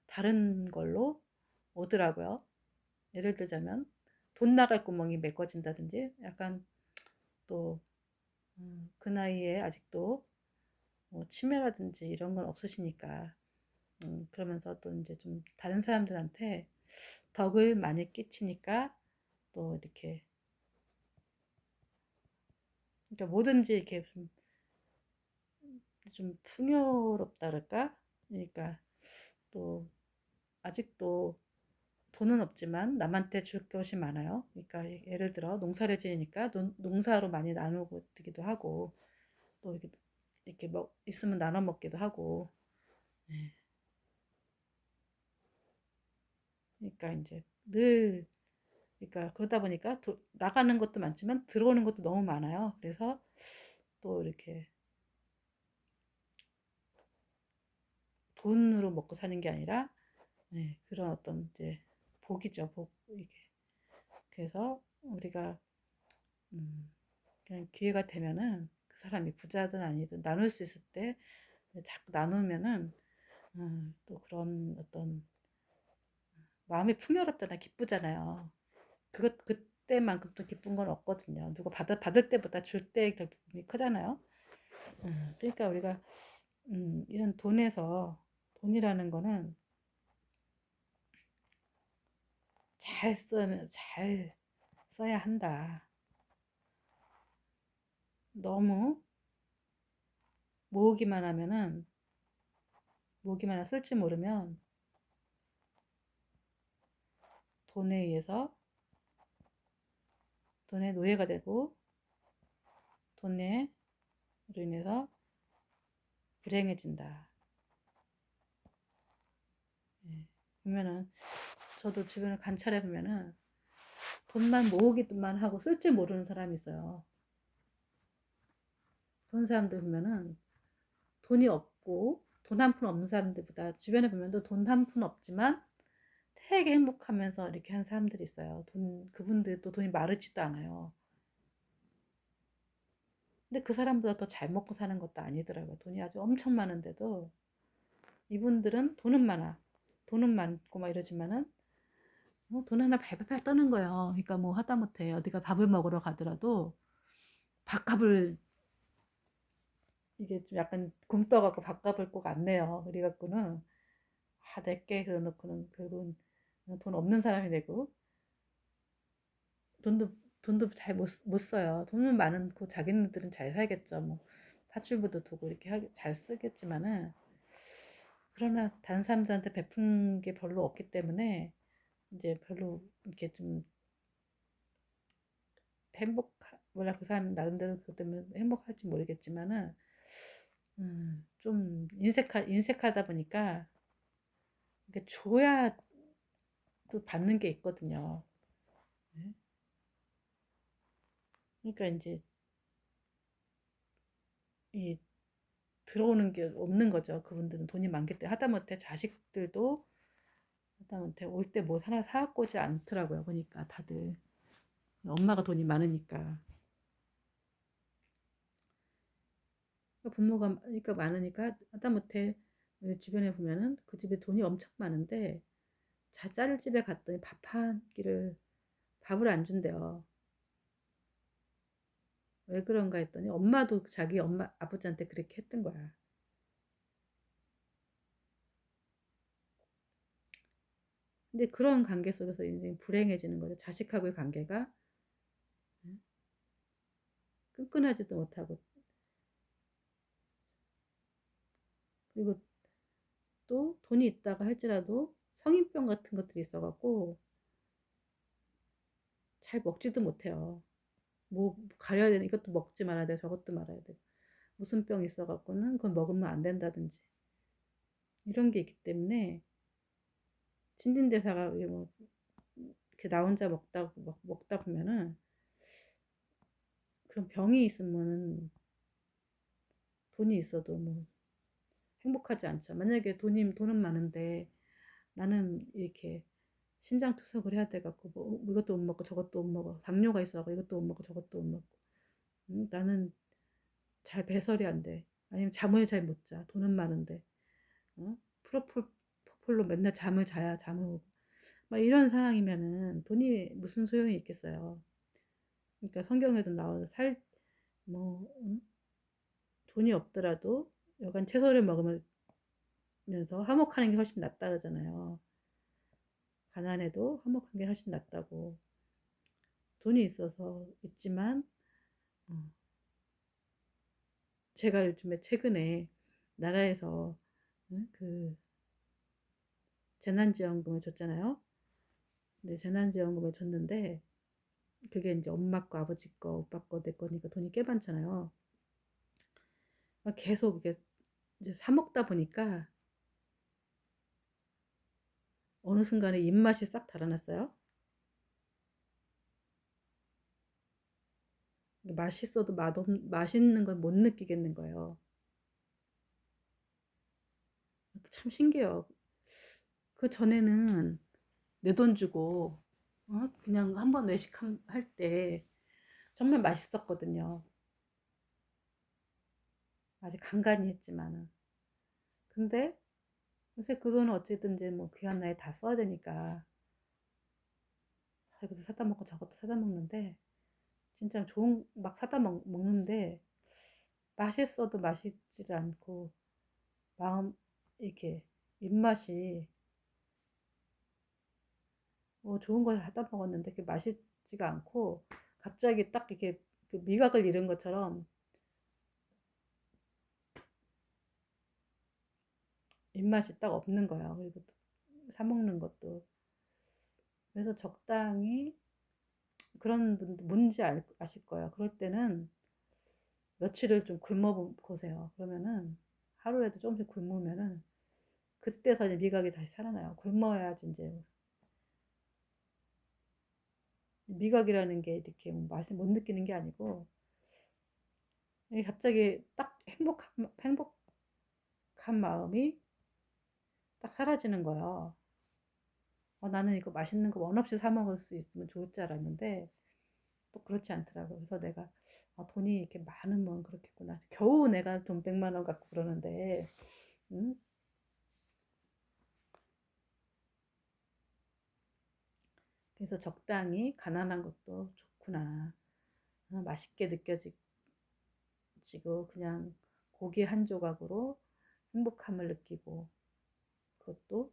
다른 걸로 오더라고요. 예를 들자면 돈 나갈 구멍이 메꿔진다든지 약간 또 그 나이에 아직도 뭐 치매라든지 이런 건 없으시니까 그러면서 또 이제 좀 다른 사람들한테 덕을 많이 끼치니까 또 이렇게 그러니까 뭐든지 이렇게 좀 풍요롭다 그럴까? 그러니까 또 아직도 돈은 없지만 남한테 줄 것이 많아요. 그러니까 예를 들어 농사를 지으니까 농사로 많이 나누고 기도 하고 또 이렇게 있으면 나눠 먹기도 하고 네. 그러니까 이제 늘 그러니까 그러다 보니까 나가는 것도 많지만 들어오는 것도 너무 많아요. 그래서 또 이렇게 돈으로 먹고 사는 게 아니라 그런 어떤 이제 복이죠, 복 이게. 그래서 우리가 그냥 기회가 되면은 그 사람이 부자든 아니든 나눌 수 있을 때 자꾸 나누면은 또 그런 어떤 마음이 풍요롭잖아, 기쁘잖아요. 그때만큼 또 기쁜 건 없거든요. 누가 받을 때보다 줄 때 더 기쁨이 크잖아요. 그러니까 우리가 이런 돈이라는 거는 잘 써야 한다. 너무 모으기만 하면 쓸 줄 모르면 돈에 의해서 돈의 노예가 되고 돈으로 인해서 불행해진다. 예. 보면은 저도 주변을 관찰해 보면은 돈만 모으기만 하고 쓸 줄 모르는 사람이 있어요. 그런 사람들 보면은 돈이 없고 돈 한 푼 없는 사람들보다 주변에 보면 돈 한 푼 없지만 되게 행복하면서 이렇게 한 사람들이 있어요. 그분들도 돈이 마르지도 않아요. 근데 그 사람보다 더 잘 먹고 사는 것도 아니더라고요. 돈이 아주 엄청 많은데도 이분들은 돈은 많고 막 이러지만은 돈 하나 발발발 떠는 거예요. 그러니까 뭐 하다못해 어디가 밥을 먹으러 가더라도 밥값을 이게 좀 약간 굼떠갖고 밥값을 꼭 안 내요. 그래갖고는 내게 그러놓고는 결국은 돈 없는 사람이 되고 돈도 돈도 잘 못 써요. 돈은 많고 자기네들은 잘 살겠죠. 뭐 파출부도 두고 이렇게 잘 쓰겠지만은 그러나 다른 사람들한테 베푼 게 별로 없기 때문에 이제 별로 이렇게 좀 몰라 그 사람 나름대로 그것 때문에 행복할지 모르겠지만은 좀 인색하다 보니까 이게 줘야 또 받는 게 있거든요. 네? 그러니까 이제 이 들어오는 게 없는 거죠. 그분들은 돈이 많기 때문에 하다못해 자식들도 하다못해 올 때 뭐 하나 사갖고 오지 않더라고요. 보니까 다들 엄마가 돈이 많으니까 부모가 그러니까 많으니까 하다못해 주변에 보면은 그 집에 돈이 엄청 많은데 짤 집에 갔더니 밥을 안 준대요. 왜 그런가 했더니 엄마도 자기 엄마 아버지한테 그렇게 했던 거야. 근데 그런 관계 속에서 인생이 불행해지는 거죠. 자식하고의 관계가 끈끈하지도 못하고 그리고 또 돈이 있다가 할지라도 성인병 같은 것들이 있어갖고 잘 먹지도 못해요. 뭐 가려야 되는 이것도 먹지 말아야 돼 저것도 말아야 돼 무슨 병 있어갖고는 그건 먹으면 안 된다든지 이런 게 있기 때문에 신진대사가 뭐 이렇게 나 혼자 먹다 보면은 그런 병이 있으면은 돈이 있어도 뭐 행복하지 않죠. 만약에 돈은 많은데 나는 이렇게 신장 투석을 해야 돼갖고 뭐 이것도 못 먹고 저것도 못 먹어 당뇨가 있어갖고 이것도 못 먹고 저것도 못 먹고 나는 잘 배설이 안 돼. 아니면 잠을 잘 못 자. 돈은 많은데 프로폴로 맨날 잠을 오고 막 이런 상황이면은 돈이 무슨 소용이 있겠어요. 그러니까 성경에도 나와서 돈이 없더라도 여간 채소를 먹으면서 화목하는 게 훨씬 낫다 그러잖아요. 가난해도 화목한 게 훨씬 낫다고. 돈이 있어서 있지만 어, 제가 요즘에 최근에 나라에서 그 재난지원금을 줬잖아요. 근데 재난지원금을 줬는데 그게 이제 엄마 거, 아버지 거, 오빠 거, 내 거니까 돈이 꽤 많잖아요. 계속 이게 이제 사 먹다 보니까 어느 순간에 입맛이 싹 달아났어요. 맛있어도 맛있는 걸 못 느끼겠는 거예요. 참 신기해요. 그 전에는 내 돈 주고 그냥 한번 할 때 정말 맛있었거든요. 아직 간간히 했지만은. 근데 요새 그 돈은 어쨌든지 뭐 귀한 나에 다 써야 되니까 이것도 사다 먹고 저것도 사다 먹는데 진짜 좋은 막 먹는데 맛있어도 맛있질 않고 마음 이렇게 입맛이 좋은 거 하다 먹었는데 그게 맛있지가 않고 갑자기 딱 이렇게 그 미각을 잃은 것처럼 입맛이 딱 없는 거예요. 그리고 사 먹는 것도. 그래서 적당히 그런 분도 뭔지 아실 거예요. 그럴 때는 며칠을 좀 굶어 보세요. 그러면은 하루에도 조금씩 굶으면은 그때서 이제 미각이 다시 살아나요. 굶어야지 이제 미각이라는 게 이렇게 맛을 못 느끼는 게 아니고 이게 갑자기 딱 행복한 마음이 딱 사라지는 거예요. 나는 이거 맛있는 거 원 없이 사 먹을 수 있으면 좋을 줄 알았는데 또 그렇지 않더라고요. 그래서 내가 돈이 이렇게 많으면 그렇겠구나. 겨우 내가 돈 100만 원 갖고 그러는데 음? 그래서 적당히 가난한 것도 좋구나. 맛있게 느껴지고 그냥 고기 한 조각으로 행복함을 느끼고 그것도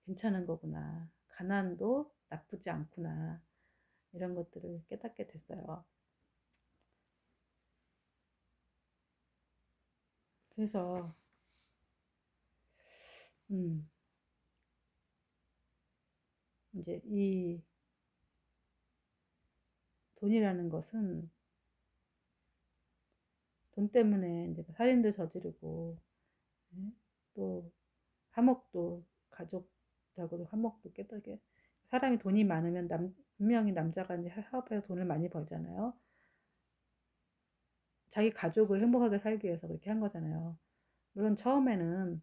괜찮은 거구나. 가난도 나쁘지 않구나. 이런 것들을 깨닫게 됐어요. 그래서 음, 이제 이 돈이라는 것은 돈 때문에 이제 살인도 저지르고 예? 또 화목도 가족하고도 화목도 깨닫게 사람이 돈이 많으면 분명히 남자가 이제 사업해서 돈을 많이 벌잖아요. 자기 가족을 행복하게 살기 위해서 그렇게 한 거잖아요. 물론 처음에는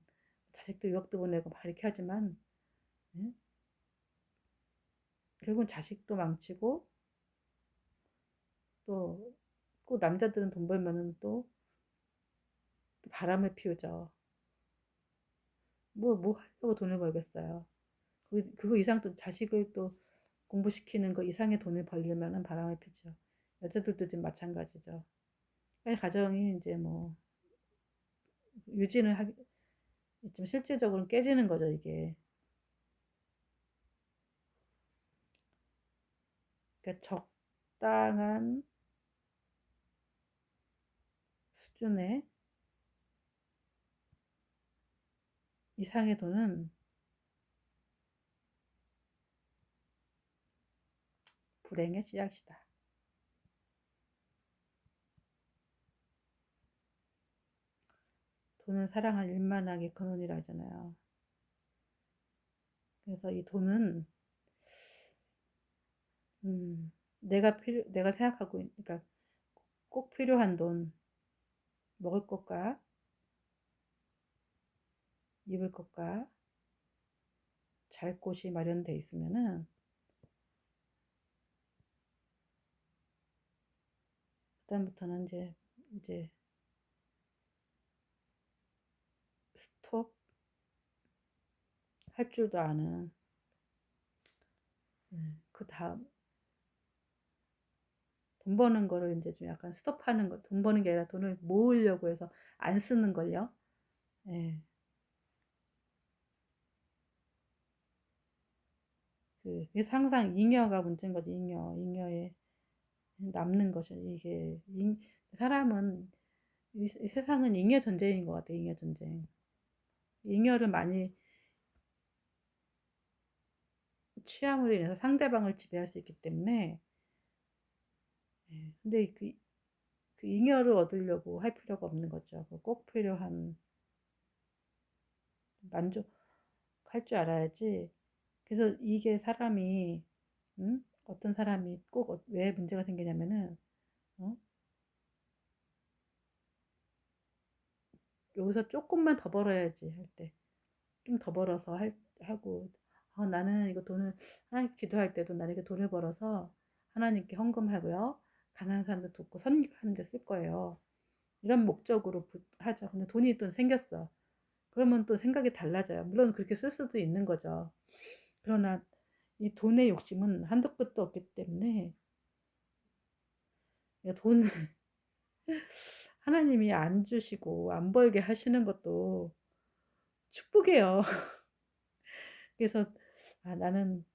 자식들 유학도 보내고 막 이렇게 하지만 예? 결국은 자식도 망치고 또 꼭 남자들은 돈 벌면은 또 바람을 피우죠. 뭐 하려고 돈을 벌겠어요. 그거 이상 또 자식을 또 공부시키는 거 이상의 돈을 벌려면은 바람을 피죠. 여자들도 좀 마찬가지죠. 가정이 이제 뭐 유지는 하기 좀 실질적으로 깨지는 거죠, 이게. 그러니까 적당한 수준의 이상의 돈은 불행의 씨앗이다. 돈은 사랑할 일만하게 근원이라 하잖아요. 그래서 이 돈은 내가 생각하고 그러니까 꼭 필요한 돈, 먹을 것과 입을 것과 잘 곳이 마련돼 있으면은 그다음부터는 이제 스톱 할 줄도 아는 그 다음 돈 버는 거를 이제 좀 약간 스톱하는 거, 돈 버는 게 아니라 돈을 모으려고 해서 안 쓰는 걸요. 예. 그래서 항상 잉여가 문제인 거지, 잉여에 남는 것이 이게, 사람은, 이 세상은 잉여 전쟁인 것 같아, 잉여 전쟁. 잉여를 많이 취함으로 인해서 상대방을 지배할 수 있기 때문에, 예. 근데 그 잉여를 얻으려고 할 필요가 없는 거죠. 꼭 필요한 만족할 줄 알아야지. 그래서 이게 사람이, 어떤 사람이 꼭 왜 문제가 생기냐면은, 어? 여기서 조금만 더 벌어야지 할 때, 좀 더 벌어서 하고, 나는 이거 돈을, 하나님 기도할 때도 나는 이게 돈을 벌어서 하나님께 헌금하고요. 가난한 사람들 돕고 선교하는 데 쓸 거예요. 이런 목적으로 하죠. 근데 돈이 또 생겼어. 그러면 또 생각이 달라져요. 물론 그렇게 쓸 수도 있는 거죠. 그러나 이 돈의 욕심은 한도 끝도 없기 때문에 돈을 하나님이 안 주시고 안 벌게 하시는 것도 축복이에요. 그래서 나는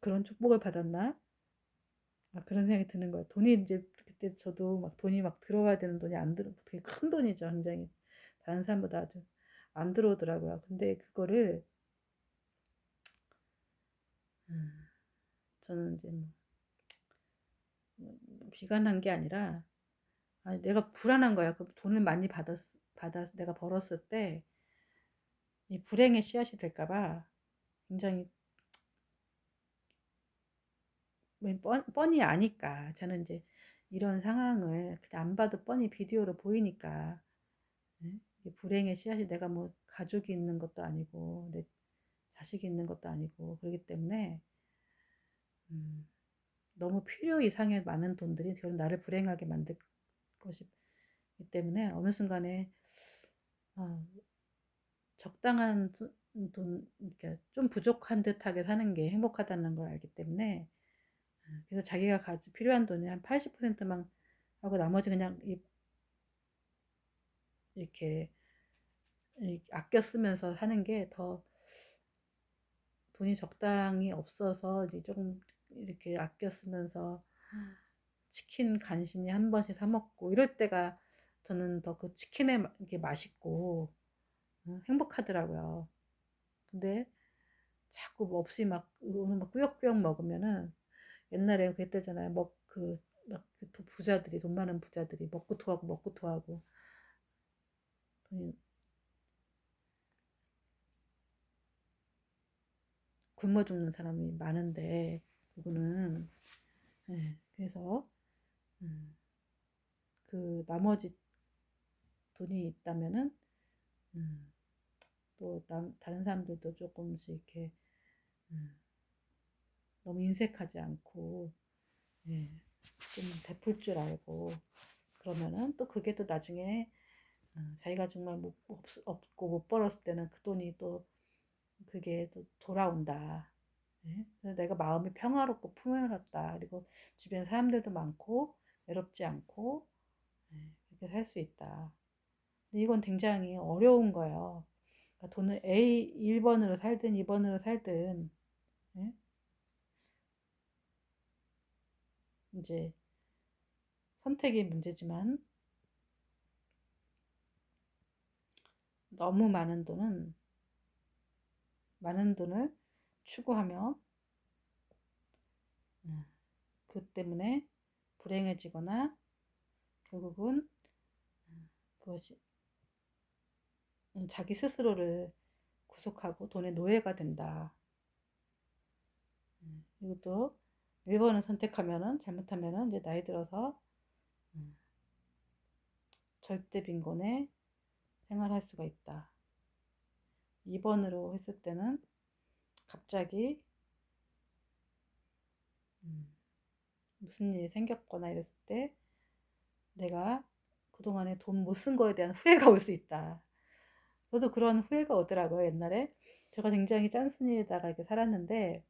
그런 축복을 받았나? 그런 생각이 드는 거예요. 돈이 이제 그때 저도 막 돈이 막 들어가야 되는 돈이 안 들어, 되게 큰 돈이죠, 굉장히. 다른 사람보다 아주 안 들어오더라고요. 근데 그거를, 음, 저는 이제 비관한 게 아니라, 내가 불안한 거야. 그 돈을 많이 받아서 내가 벌었을 때, 이 불행의 씨앗이 될까봐 굉장히 뻔히 아니까. 저는 이제 이런 상황을 그냥 안 봐도 뻔히 비디오로 보이니까, 예? 이게 불행의 씨앗이 내가 뭐 가족이 있는 것도 아니고, 내 자식이 있는 것도 아니고, 그렇기 때문에, 음, 너무 필요 이상의 많은 돈들이 결국 나를 불행하게 만들 것이기 때문에 어느 순간에, 어, 적당한 이렇게 좀 부족한 듯하게 사는 게 행복하다는 걸 알기 때문에, 그래서 자기가 필요한 돈이 한 80%만 하고 나머지 그냥 이렇게 아껴 쓰면서 사는 게 더, 돈이 적당히 없어서 이제 조금 이렇게 아껴 쓰면서 치킨 간신히 한 번씩 사 먹고 이럴 때가 저는 더 그 치킨의 이게 맛있고 행복하더라고요. 근데 자꾸 뭐 없이 막 오늘 막 꾸역꾸역 먹으면은, 옛날에 그랬대잖아요. 막그 부자들이, 돈 많은 부자들이 먹고 토하고 먹고 토하고 돈이 굶어 죽는 사람이 많은데, 그거는, 예, 그래서 음, 그 나머지 돈이 있다면은, 음, 또 다른 사람들도 조금씩 이렇게, 음, 너무 인색하지 않고, 예, 좀 베풀 줄 알고 그러면은 또 그게 또 나중에, 자기가 정말 없고 못 벌었을 때는 그 돈이 또 그게 또 돌아온다. 예? 그래서 내가 마음이 평화롭고 풍요롭다. 그리고 주변 사람들도 많고 외롭지 않고, 예, 그렇게 살 수 있다. 근데 이건 굉장히 어려운 거예요. 그러니까 돈을 1번으로 살든 2번으로 살든, 예? 이제 선택의 문제지만, 너무 많은 돈을 추구하며, 음, 그 때문에 불행해지거나 결국은, 그것이, 자기 스스로를 구속하고 돈의 노예가 된다. 이것도 1번을 선택하면은, 잘못하면은 이제 나이 들어서 음, 절대 빈곤에 생활할 수가 있다. 2번으로 했을 때는 갑자기 음, 무슨 일이 생겼거나 이랬을 때 내가 그동안에 돈 못 쓴 거에 대한 후회가 올 수 있다. 저도 그런 후회가 오더라고요, 옛날에. 제가 굉장히 짠순이에다가 이렇게 살았는데,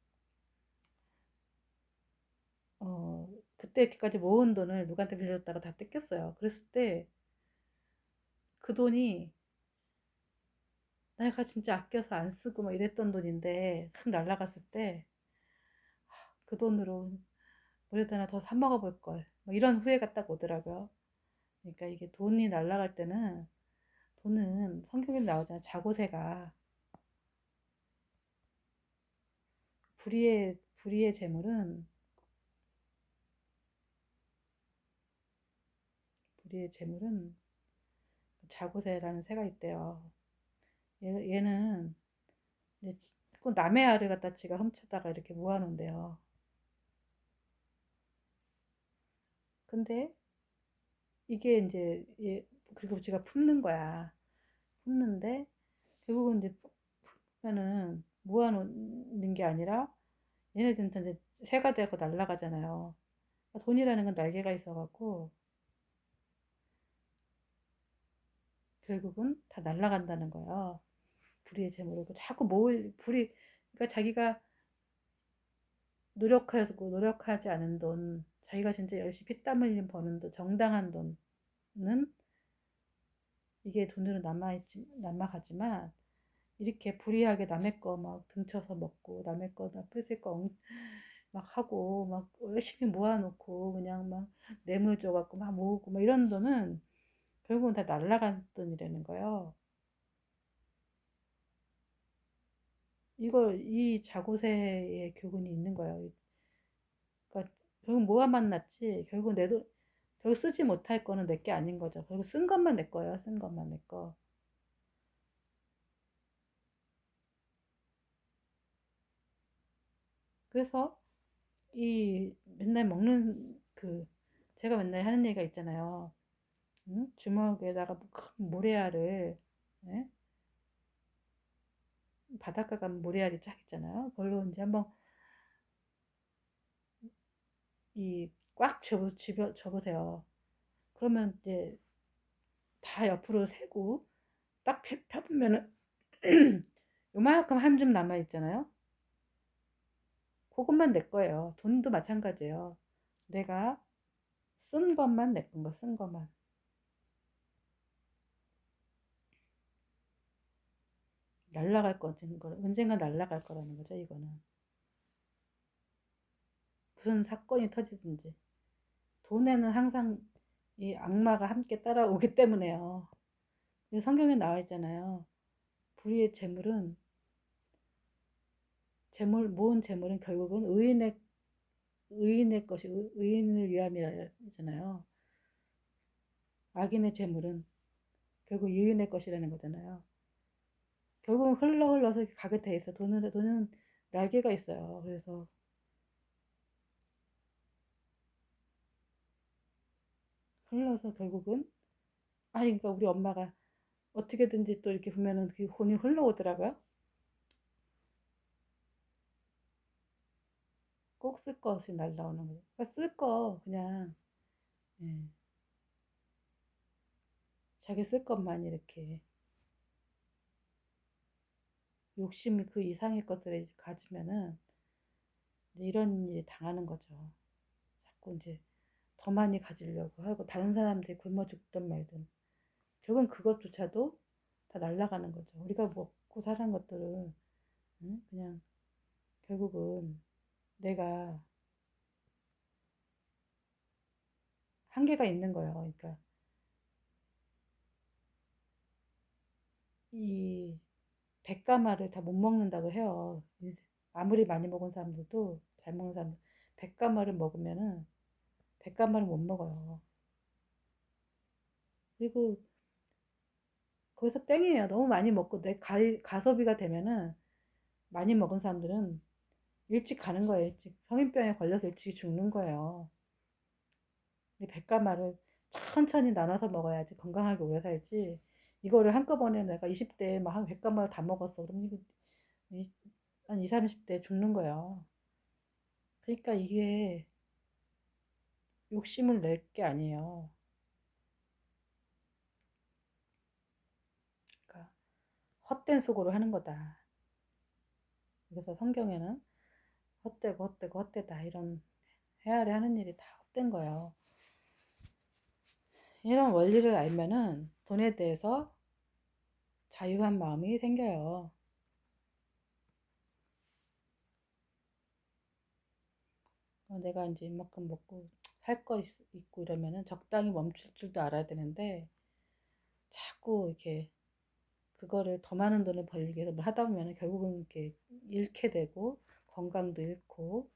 어, 그때까지 모은 돈을 누구한테 빌려줬다가 다 뺏겼어요. 그랬을 때 그 돈이 내가 진짜 아껴서 안 쓰고 막 이랬던 돈인데 흙 날라갔을 때, 그 돈으로 뭐라도 하나 더 사 먹어볼 걸. 뭐 이런 후회가 딱 오더라고요. 그러니까 이게 돈이 날라갈 때는, 돈은 성경에 나오잖아요. 자고새가 불의의 재물은, 불의의 재물은 자고새라는 새가 있대요. 얘는 이제 꼭 남의 알을 갖다 지가 훔쳐다가 이렇게 모아놓은대요. 근데 이게 이제 그리고 지가 품는 거야. 품는데 결국은 이제 품으면은 모아놓는 게 아니라 얘네들은 이제 새가 되고 날아가잖아요. 돈이라는 건 날개가 있어갖고 결국은 다 날아간다는 거예요. 불의의 재물이고 자꾸 그러니까 자기가 노력해서 노력하지 않은 돈, 자기가 진짜 열심히 피땀 흘림 버는 돈, 정당한 돈은 이게 돈으로 남아가지만, 이렇게 불이하게 남의 거 막 등쳐서 먹고 남의 거나 뺏을 거 막 하고 막 열심히 모아놓고 그냥 막 뇌물 줘갖고 막 모으고 막 이런 돈은 결국은 다 날라간 돈이라는 거예요. 이 자고세의 교훈이 있는 거예요. 그러니까 결국 뭐가 만났지? 결국 내 돈, 결국 쓰지 못할 거는 내 게 아닌 거죠. 결국 쓴 것만 내 거예요. 쓴 것만 내 거. 그래서 이 맨날 먹는 제가 맨날 하는 얘기가 있잖아요. 응? 주먹에다가 뭐큰 모래알을, 예? 바닷가 가면 모래알이 쫙 있잖아요. 그걸로 이제 한번 꽉 접으세요. 그러면 이제 다 옆으로 세고 딱 펴보면은 요만큼 한 줌 남아 있잖아요. 그것만 내 거예요. 돈도 마찬가지예요. 내가 쓴 것만 내 건 거, 쓴 것만. 날라갈 거는 거, 언젠가 날라갈 거라는 거죠, 이거는. 무슨 사건이 터지든지. 돈에는 항상 이 악마가 함께 따라오기 때문에요. 성경에 나와 있잖아요. 불의의 모은 재물은 결국은 의인의 것이, 의인을 위함이잖아요. 악인의 재물은 결국 유인의 것이라는 거잖아요. 결국은 흘러서 가게 돼 있어. 돈은 날개가 있어요. 그래서 흘러서 결국은, 그러니까 우리 엄마가 어떻게든지 또 이렇게 보면은 그 돈이 흘러오더라고요. 꼭 쓸 것이 날라오는 거죠. 그러니까 쓸 거 그냥, 예, 자기 쓸 것만 이렇게 욕심이 그 이상의 것들을 가지면은 이런 일이 당하는 거죠. 자꾸 이제 더 많이 가지려고 하고 다른 사람들이 굶어 죽든 말든 결국은 그것조차도 다 날아가는 거죠. 우리가 먹고 사는 것들을, 응? 그냥 결국은 내가 한계가 있는 거예요. 그러니까 이 백가마를 다 못 먹는다고 해요. 아무리 많이 먹은 사람들도 잘 먹는 사람들 백가마를 먹으면은 백가마를 못 먹어요. 그리고 거기서 땡이에요. 너무 많이 먹고 내 가소비가 되면은 많이 먹은 사람들은 일찍 가는 거예요. 일찍 성인병에 걸려서 일찍 죽는 거예요. 이 백가마를 천천히 나눠서 먹어야지 건강하게 오래 살지. 이거를 한꺼번에 내가 20대에 막 한 백가마를 다 먹었어. 그럼 이거 한 20, 30대 죽는 거예요. 그러니까 이게 욕심을 낼 게 아니에요. 그러니까 헛된 속으로 하는 거다. 그래서 성경에는 헛되고 헛되고 헛되다 이런 헤아려 하는 일이 다 헛된 거예요. 이런 원리를 알면은 돈에 대해서 자유한 마음이 생겨요. 내가 이제 이만큼 먹고 살 거 있고 이러면은 적당히 멈출 줄도 알아야 되는데 자꾸 이렇게 그거를 더 많은 돈을 벌기 위해서 뭘 하다 보면 결국은 이렇게 잃게 되고 건강도 잃고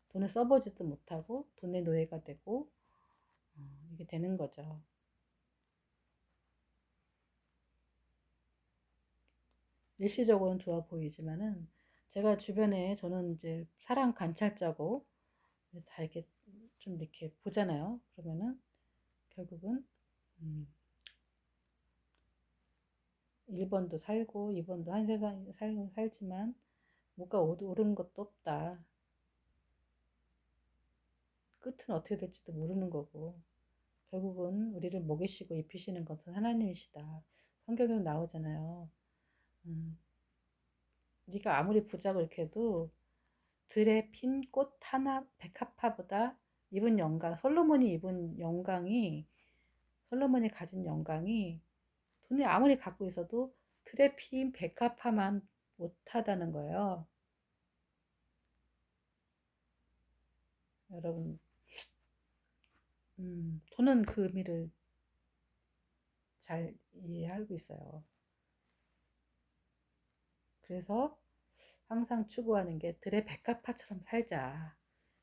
돈을 써보지도 못하고 돈의 노예가 되고 이게 되는 거죠. 일시적으로는 좋아 보이지만은 제가 주변에 저는 이제 사랑 관찰자고 다 이렇게 좀 이렇게 보잖아요. 그러면은 결국은 음, 1번도 살고 2번도 한 세상 살지만 뭐가 오른 것도 없다. 끝은 어떻게 될지도 모르는 거고 결국은 우리를 먹이시고 입히시는 것은 하나님이시다. 성경에 나오잖아요. 음, 네가 아무리 부자고 이렇게 해도 들에 핀 꽃 하나 백합화보다 입은 영광, 솔로몬이 가진 영광이 돈이 아무리 갖고 있어도 트래핑 백합화만 못하다는 거예요. 여러분, 저는 그 의미를 잘 이해하고 있어요. 그래서 항상 추구하는 게 들의 백합화처럼 살자.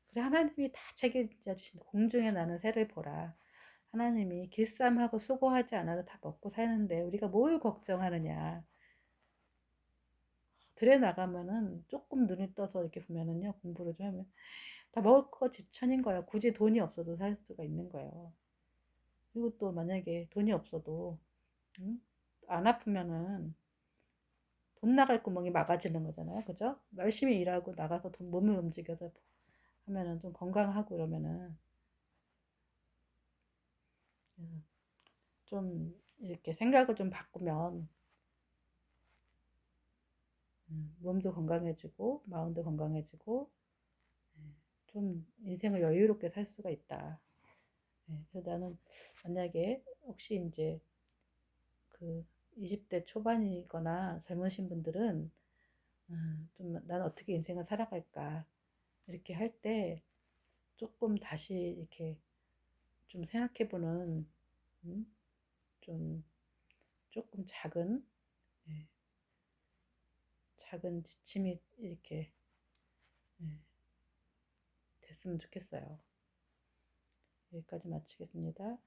그래, 하나님이 다 책임져 주신 공중에 나는 새를 보라. 하나님이 길쌈하고 수고하지 않아도 다 먹고 사는데 우리가 뭘 걱정하느냐. 들에 나가면은 조금 눈이 떠서 이렇게 보면은요, 공부를 좀 하면 다 먹을 거 지천인 거예요. 굳이 돈이 없어도 살 수가 있는 거예요. 그리고 또 만약에 돈이 없어도 음? 안 아프면은 돈 나갈 구멍이 막아지는 거잖아요. 그죠? 열심히 일하고 나가서 돈 몸을 움직여서 하면은 좀 건강하고 이러면은 좀 이렇게 생각을 좀 바꾸면 몸도 건강해지고 마음도 건강해지고 좀 인생을 여유롭게 살 수가 있다. 그래서 나는 만약에 혹시 이제 그 20대 초반이거나 젊으신 분들은 좀 난 어떻게 인생을 살아갈까 이렇게 할 때 조금 다시 이렇게 좀 생각해보는 음, 좀 조금 예, 작은 지침이 이렇게 예, 됐으면 좋겠어요. 여기까지 마치겠습니다.